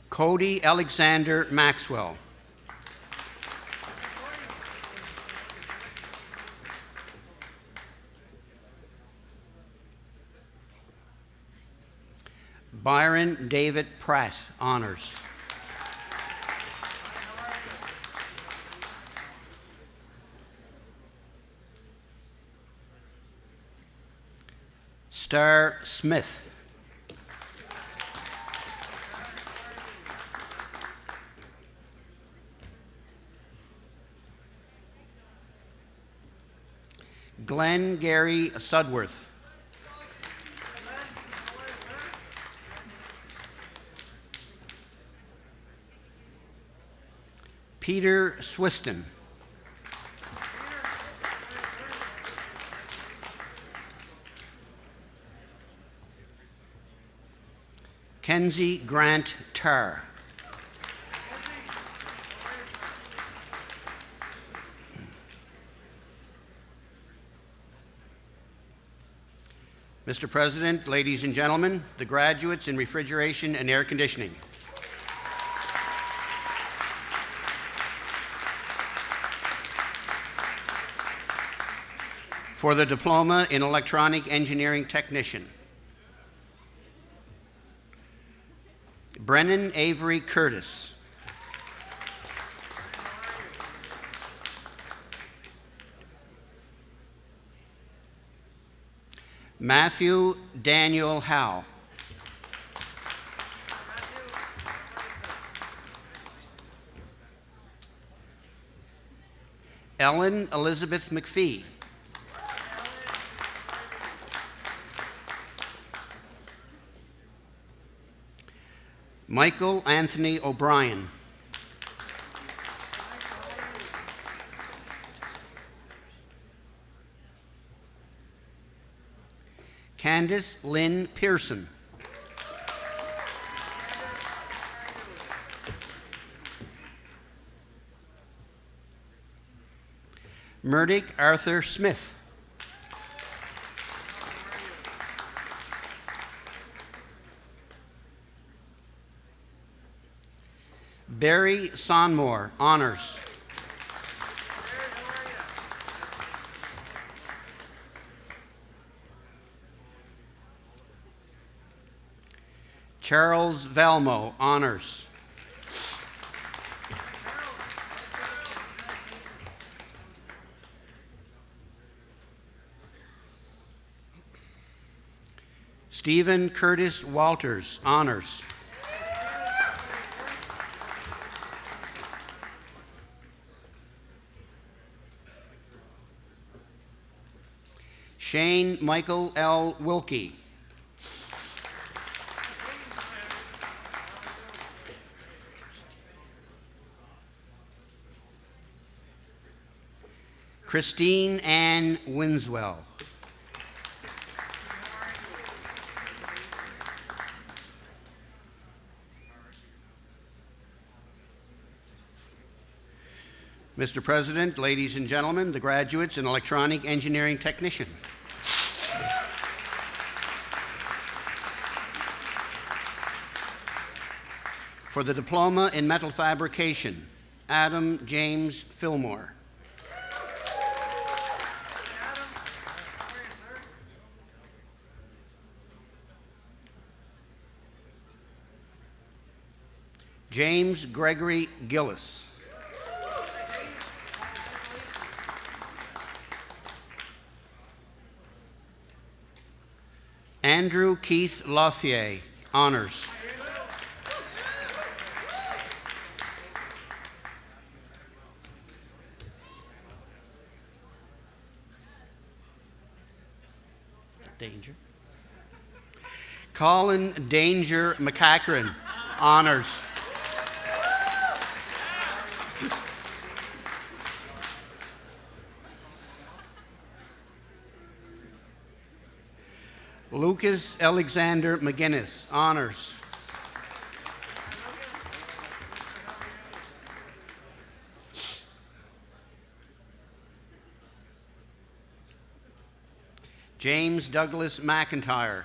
Cody Alexander Maxwell. Byron David Pratt, honors. Star Smith. Glenn Gary Sudworth. Peter Swiston. Kenzie Grant Tarr. Mr. President, ladies and gentlemen, the graduates in refrigeration and air conditioning. For the Diploma in Electronic Engineering Technician, Brennan Avery Curtis. Matthew Daniel Howe. Ellen Elizabeth McPhee. Michael Anthony O'Brien. Candace Lynn Pearson. Murdoch Arthur Smith. Barry Sonmore, honors. Charles Valmo, honors. Stephen Curtis Walters, honors. Shane Michael L. Wilkie. Christine Ann Winswell. Mr. President, ladies and gentlemen, the graduates in Electronic Engineering Technician. For the Diploma in Metal Fabrication, Adam James Fillmore. James Gregory Gillis. Andrew Keith Lothier, honors. Danger. Colin Danger McCachran, honors. Lucas Alexander McGinnis, honors. James Douglas McIntyre.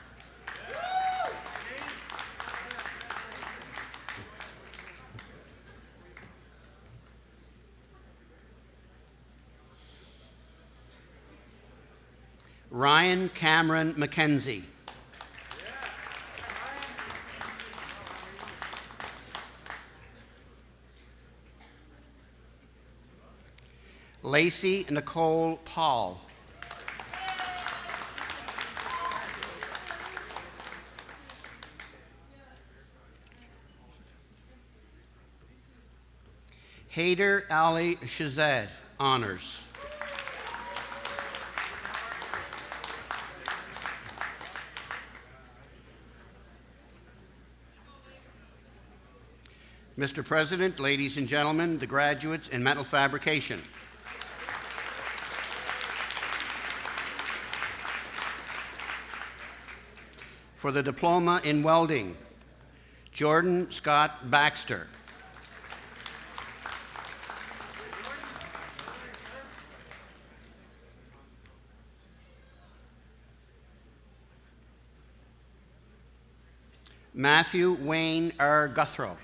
Ryan Cameron McKenzie. Lacey Nicole Paul. Haider Ali Shazad, honors. Mr. President, ladies and gentlemen, the graduates in metal fabrication. For the diploma in welding, Jordan Scott Baxter. Matthew Wayne R. Guthrow.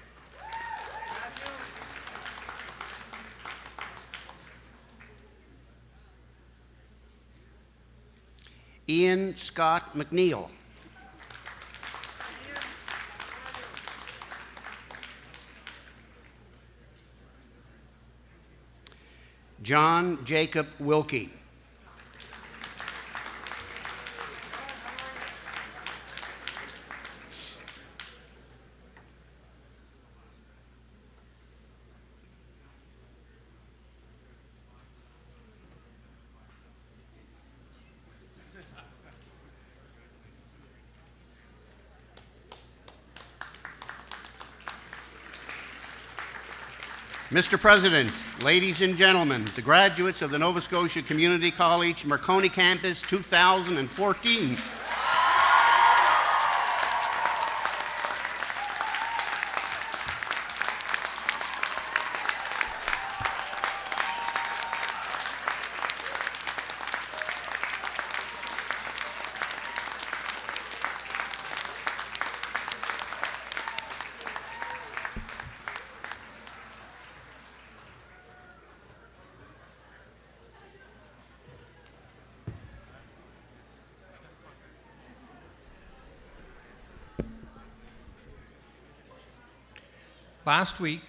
Ian Scott McNeil. John Jacob Wilkie. Mr. President, ladies and gentlemen, the graduates of the Nova Scotia Community College Marconi Campus 2014. Last week,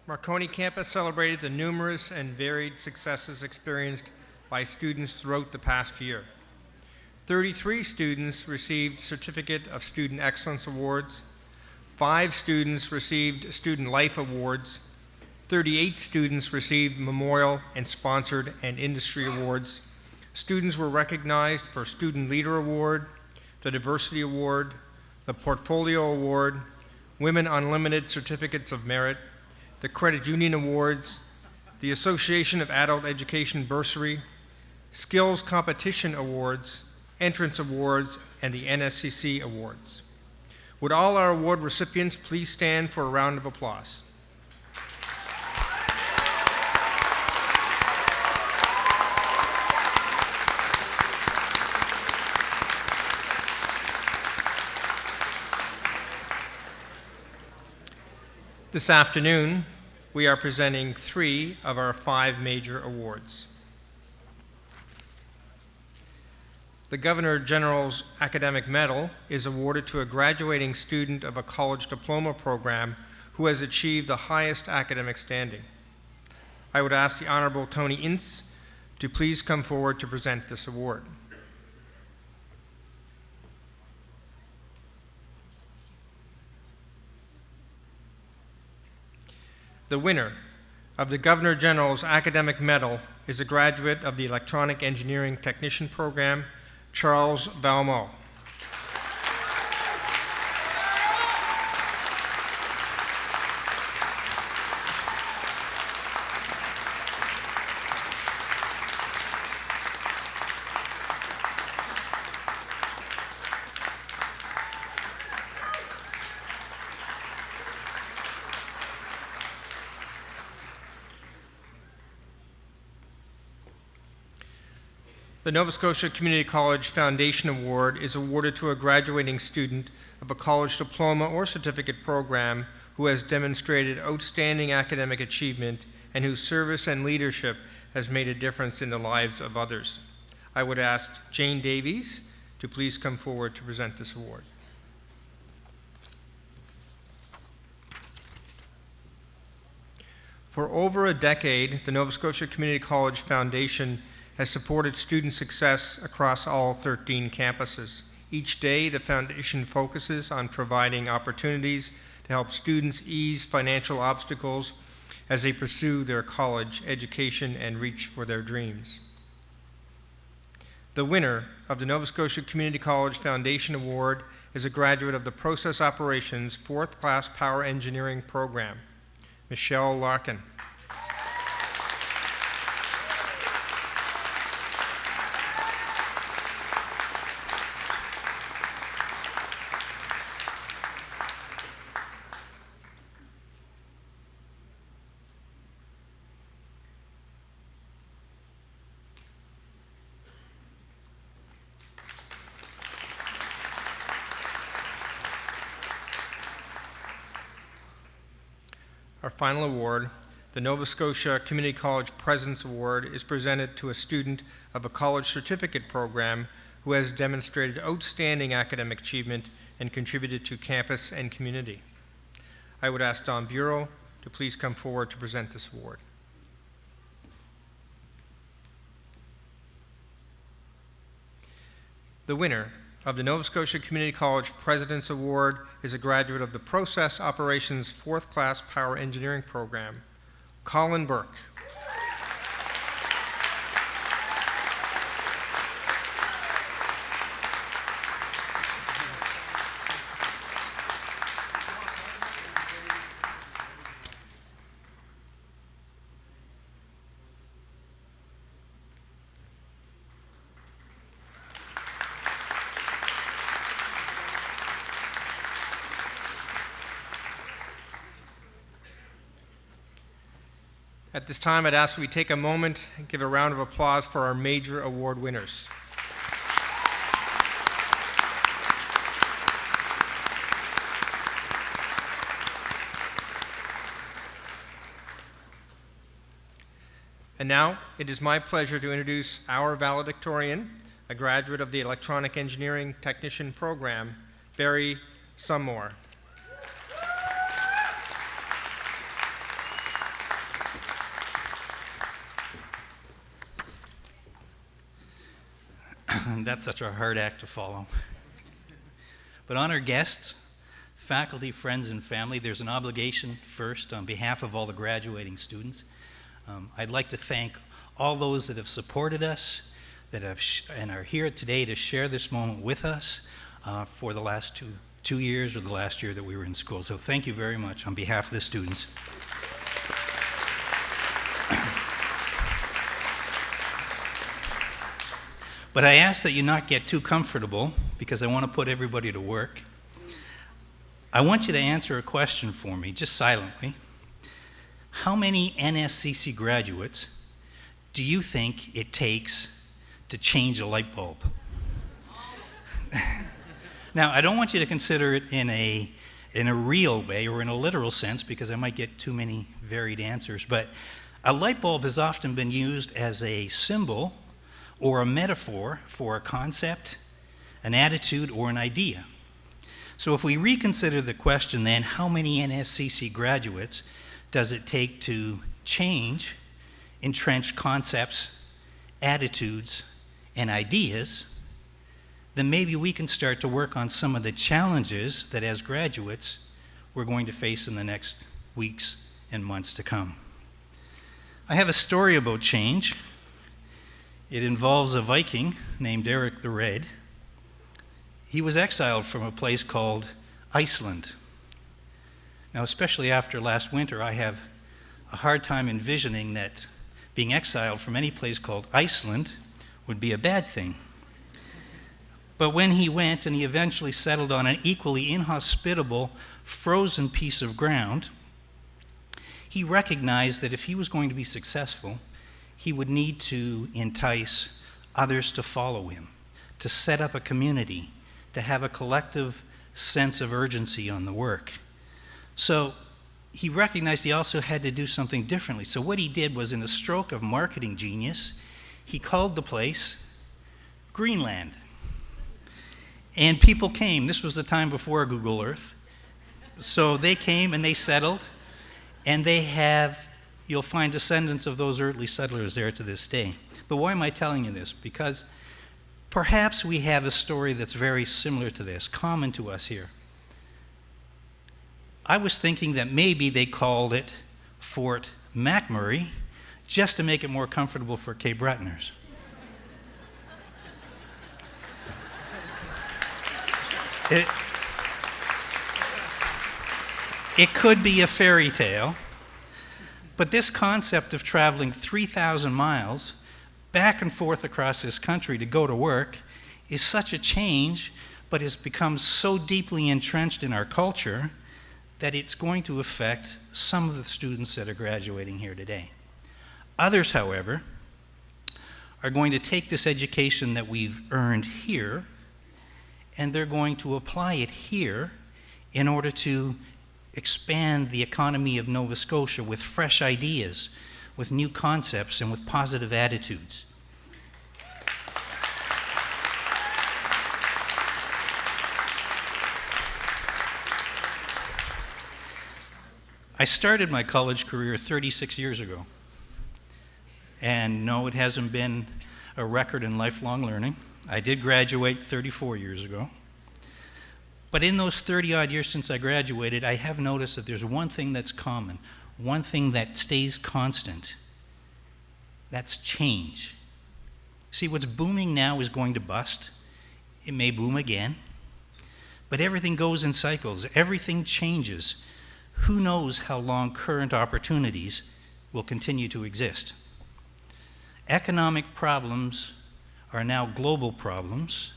Marconi campus celebrated the numerous and varied successes experienced by students throughout the past year. 33 students received Certificate of Student Excellence Awards, 5 students received Student Life Awards, 38 students received Memorial and Sponsored and Industry Awards. Students were recognized for Student Leader Award, the Diversity Award, the Portfolio Award, Women Unlimited Certificates of Merit, the Credit Union Awards, the Association of Adult Education Bursary, Skills Competition Awards, Entrance Awards, and the NSCC Awards. Would all our award recipients please stand for a round of applause? This afternoon, we are presenting 3 of our 5 major awards. The Governor General's Academic Medal is awarded to a graduating student of a college diploma program who has achieved the highest academic standing. I would ask the Honorable Tony Ince to please come forward to present this award. The winner of the Governor General's Academic Medal is a graduate of the Electronic Engineering Technician Program, Charles Valmont. The Nova Scotia Community College Foundation Award is awarded to a graduating student of a college diploma or certificate program who has demonstrated outstanding academic achievement and whose service and leadership has made a difference in the lives of others. I would ask Jane Davies to please come forward to present this award. For over a decade, the Nova Scotia Community College Foundation has supported student success across all 13 campuses. Each day, the foundation focuses on providing opportunities to help students ease financial obstacles as they pursue their college education and reach for their dreams. The winner of the Nova Scotia Community College Foundation Award is a graduate of the Process Operations 4th Class Power Engineering Program, Michelle Larkin. Our final award, the Nova Scotia Community College President's Award, is presented to a student of a college certificate program who has demonstrated outstanding academic achievement and contributed to campus and community. I would ask Don Bureau to please come forward to present this award. The winner of the Nova Scotia Community College President's Award is a graduate of the Process Operations 4th Class Power Engineering Program, Colin Burke. At this time, I'd ask we take a moment and give a round of applause for our major award winners. And now, it is my pleasure to introduce our valedictorian, a graduate of the Electronic Engineering Technician Program, Barry Summore. That's such a hard act to follow. But honored guests, faculty, friends, and family, there's an obligation first on behalf of all the graduating students. I'd like to thank all those that have supported us, that have and are here today to share this moment with us for the last two years or the last year that we were in school. So thank you very much on behalf of the students. But I ask that you not get too comfortable because I want to put everybody to work. I want you to answer a question for me, just silently. How many NSCC graduates do you think it takes to change a light bulb? Now, I don't want you to consider it in a real way or in a literal sense because I might get too many varied answers, but a light bulb has often been used as a symbol or a metaphor for a concept, an attitude, or an idea. So if we reconsider the question then, how many NSCC graduates does it take to change entrenched concepts, attitudes, and ideas, then maybe we can start to work on some of the challenges that as graduates we're going to face in the next weeks and months to come. I have a story about change. It involves a Viking named Eric the Red. He was exiled from a place called Iceland. Now, especially after last winter, I have a hard time envisioning that being exiled from any place called Iceland would be a bad thing. But when he went and he eventually settled on an equally inhospitable, frozen piece of ground, he recognized that if he was going to be successful, he would need to entice others to follow him, to set up a community, to have a collective sense of urgency on the work. So he recognized he also had to do something differently. So what he did was, in a stroke of marketing genius, he called the place Greenland. And people came. This was the time before Google Earth. So they came and they settled, and you'll find descendants of those early settlers there to this day. But why am I telling you this? Because perhaps we have a story that's very similar to this, common to us here. I was thinking that maybe they called it Fort McMurray just to make it more comfortable for Cape Bretoners. It could be a fairy tale, but this concept of traveling 3,000 miles back and forth across this country to go to work is such a change, but has become so deeply entrenched in our culture that it's going to affect some of the students that are graduating here today. Others, however, are going to take this education that we've earned here, and they're going to apply it here in order to expand the economy of Nova Scotia with fresh ideas, with new concepts, and with positive attitudes. I started my college career 36 years ago. And no, it hasn't been a record in lifelong learning. I did graduate 34 years ago. But in those 30-odd years since I graduated, I have noticed that there's one thing that's common, one thing that stays constant. That's change. See, what's booming now is going to bust. It may boom again. But everything goes in cycles. Everything changes. Who knows how long current opportunities will continue to exist? Economic problems are now global problems.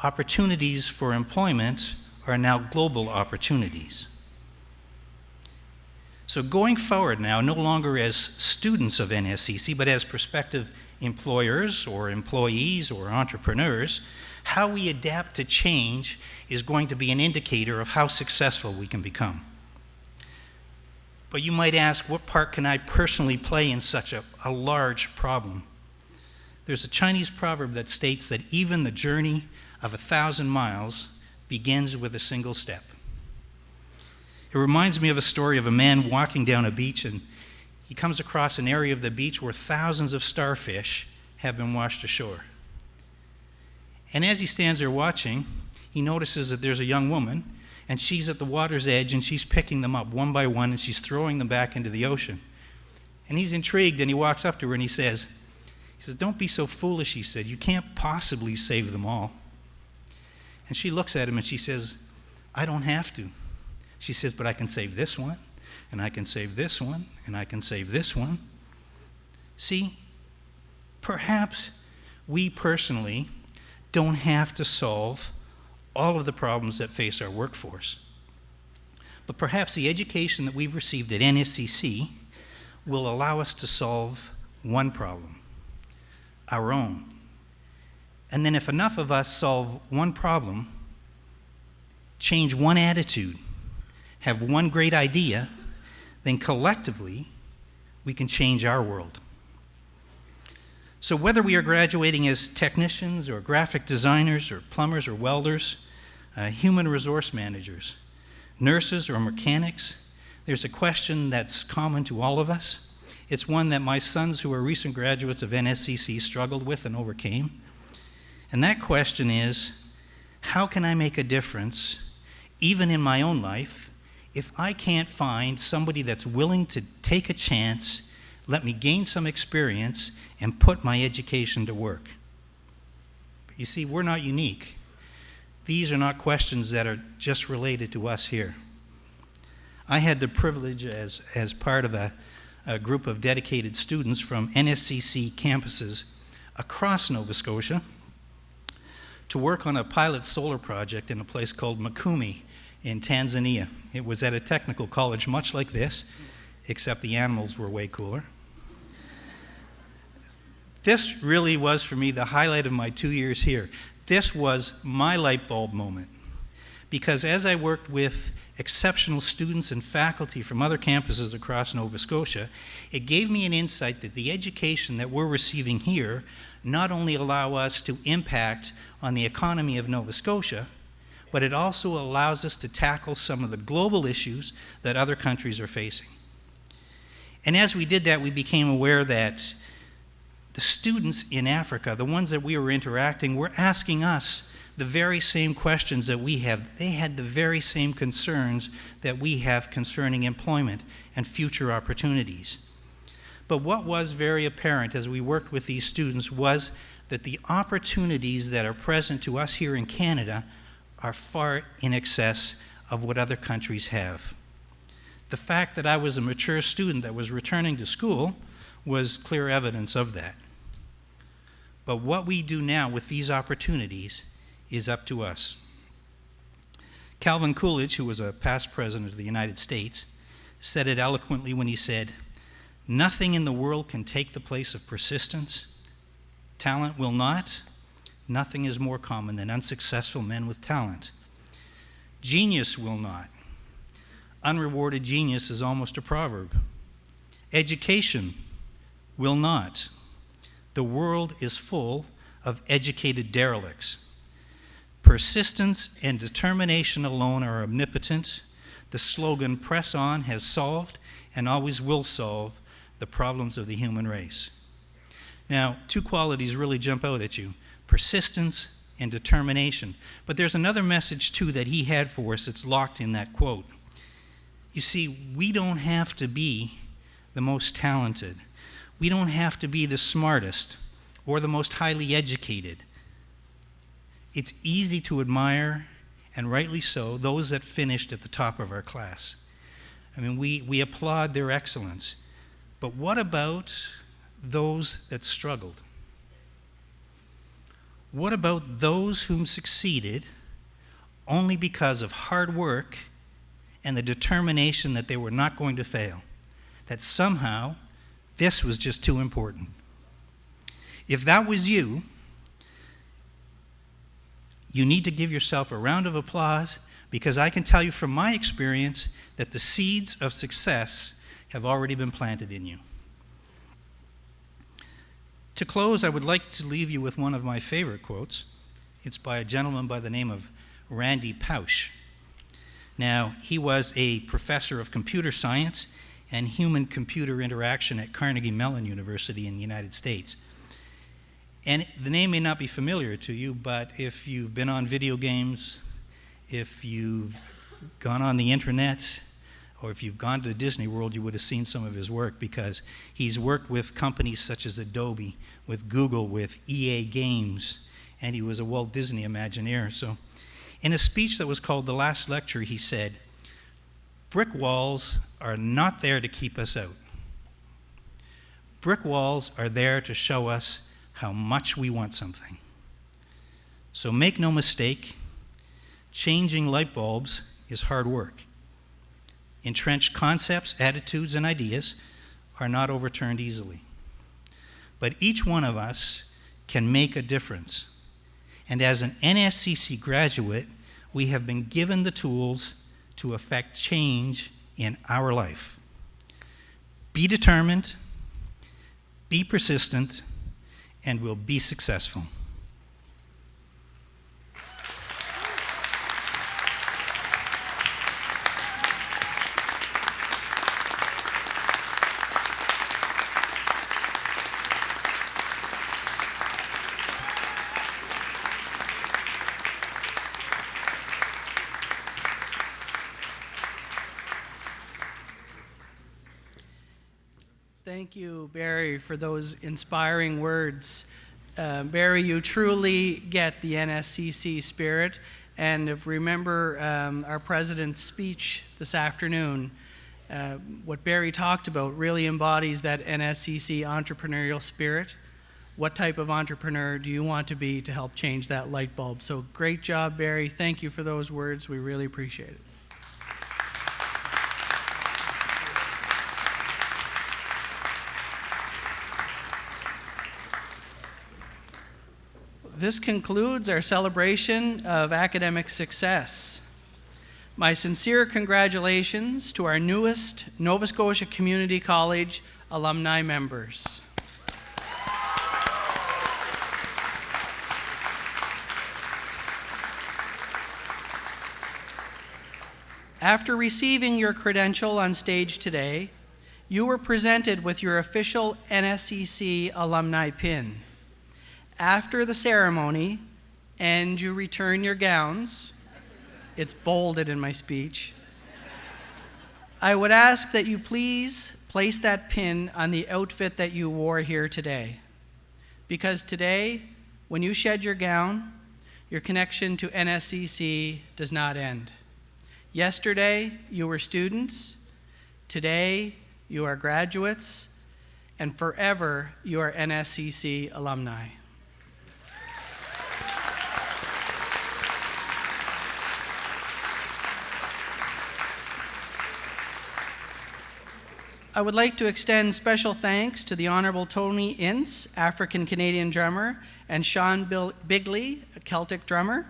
Opportunities for employment are now global opportunities. So going forward now, no longer as students of NSCC, but as prospective employers or employees or entrepreneurs, how we adapt to change is going to be an indicator of how successful we can become. But you might ask, what part can I personally play in such a large problem? There's a Chinese proverb that states that even the journey of 1,000 miles begins with a single step. It reminds me of a story of a man walking down a beach, and he comes across an area of the beach where thousands of starfish have been washed ashore. And as he stands there watching, he notices that there's a young woman, and she's at the water's edge, and she's picking them up one by one, and she's throwing them back into the ocean. And he's intrigued, and he walks up to her, and he says, "Don't be so foolish," he said. "You can't possibly save them all." And she looks at him, and she says, "I don't have to." She says, "But I can save this one, and I can save this one, and I can save this one." See, perhaps we personally don't have to solve all of the problems that face our workforce. But perhaps the education that we've received at NSCC will allow us to solve one problem, our own. And then if enough of us solve one problem, change one attitude, have one great idea, then collectively we can change our world. So whether we are graduating as technicians or graphic designers or plumbers or welders, human resource managers, nurses or mechanics. There's a question that's common to all of us. It's one that my sons, who are recent graduates of NSCC, struggled with and overcame. And that question is, how can I make a difference, even in my own life, if I can't find somebody that's willing to take a chance, let me gain some experience, and put my education to work? But you see, we're not unique. These are not questions that are just related to us here. I had the privilege, as part of a group of dedicated students from NSCC campuses across Nova Scotia, to work on a pilot solar project in a place called Marconi in Tanzania. It was at a technical college much like this, except the animals were way cooler. This really was, for me, the highlight of my 2 years here. This was my light bulb moment. Because as I worked with exceptional students and faculty from other campuses across Nova Scotia, it gave me an insight that the education that we're receiving here not only allow us to impact on the economy of Nova Scotia, but it also allows us to tackle some of the global issues that other countries are facing. And as we did that, we became aware that the students in Africa, the ones that we were interacting, were asking us the very same questions that we have. They had the very same concerns that we have concerning employment and future opportunities. But what was very apparent as we worked with these students was that the opportunities that are present to us here in Canada are far in excess of what other countries have. The fact that I was a mature student that was returning to school was clear evidence of that. But what we do now with these opportunities is up to us. Calvin Coolidge, who was a past president of the United States, said it eloquently when he said, "Nothing in the world can take the place of persistence. Talent will not. Nothing is more common than unsuccessful men with talent. Genius will not. Unrewarded genius is almost a proverb. Education will not. The world is full of educated derelicts. Persistence and determination alone are omnipotent. The slogan, 'Press on,' has solved and always will solve the problems of the human race." Now, two qualities really jump out at you: persistence and determination. But there's another message, too, that he had for us that's locked in that quote. You see, we don't have to be the most talented. We don't have to be the smartest or the most highly educated. It's easy to admire, and rightly so, those that finished at the top of our class. I mean, we applaud their excellence. But what about those that struggled? What about those whom succeeded only because of hard work and the determination that they were not going to fail, that somehow this was just too important? If that was you, you need to give yourself a round of applause, because I can tell you from my experience that the seeds of success have already been planted in you. To close, I would like to leave you with one of my favorite quotes. It's by a gentleman by the name of Randy Pausch. Now, he was a professor of computer science and human-computer interaction at Carnegie Mellon University in the United States. And the name may not be familiar to you, but if you've been on video games, if you've gone on the internet, or if you've gone to Disney World, you would have seen some of his work, because he's worked with companies such as Adobe, with Google, with EA Games, and he was a Walt Disney Imagineer. So in a speech that was called The Last Lecture, he said, "Brick walls are not there to keep us out. Brick walls are there to show us how much we want something. So make no mistake, changing light bulbs is hard work. Entrenched concepts, attitudes, and ideas are not overturned easily. But each one of us can make a difference. And as an NSCC graduate, we have been given the tools to affect change in our life. Be determined, be persistent, and we'll be successful." Thank you, Barry, for those inspiring words. Barry, you truly get the NSCC spirit, and if remember our president's speech this afternoon, what Barry talked about really embodies that NSCC entrepreneurial spirit. What type of entrepreneur do you want to be to help change that light bulb? So great job, Barry. Thank you for those words. We really appreciate it. This concludes our celebration of academic success. My sincere congratulations to our newest Nova Scotia Community College alumni members. After receiving your credential on stage today, you were presented with your official NSCC alumni pin. After the ceremony, and you return your gowns, it's bolded in my speech, I would ask that you please place that pin on the outfit that you wore here today. Because today, when you shed your gown, your connection to NSCC does not end. Yesterday, you were students. Today, you are graduates. And forever, you are NSCC alumni. I would like to extend special thanks to the Honorable Tony Ince, African-Canadian drummer, and Sean Bigley, a Celtic drummer.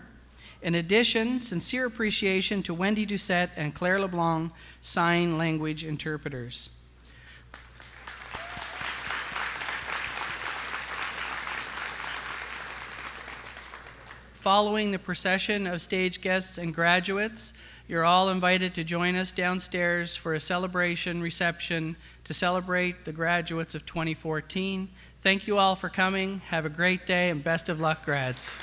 In addition, sincere appreciation to Wendy Doucette and Claire LeBlanc, sign language interpreters. Following the procession of stage guests and graduates, you're all invited to join us downstairs for a celebration reception to celebrate the graduates of 2014. Thank you all for coming. Have a great day and best of luck, grads.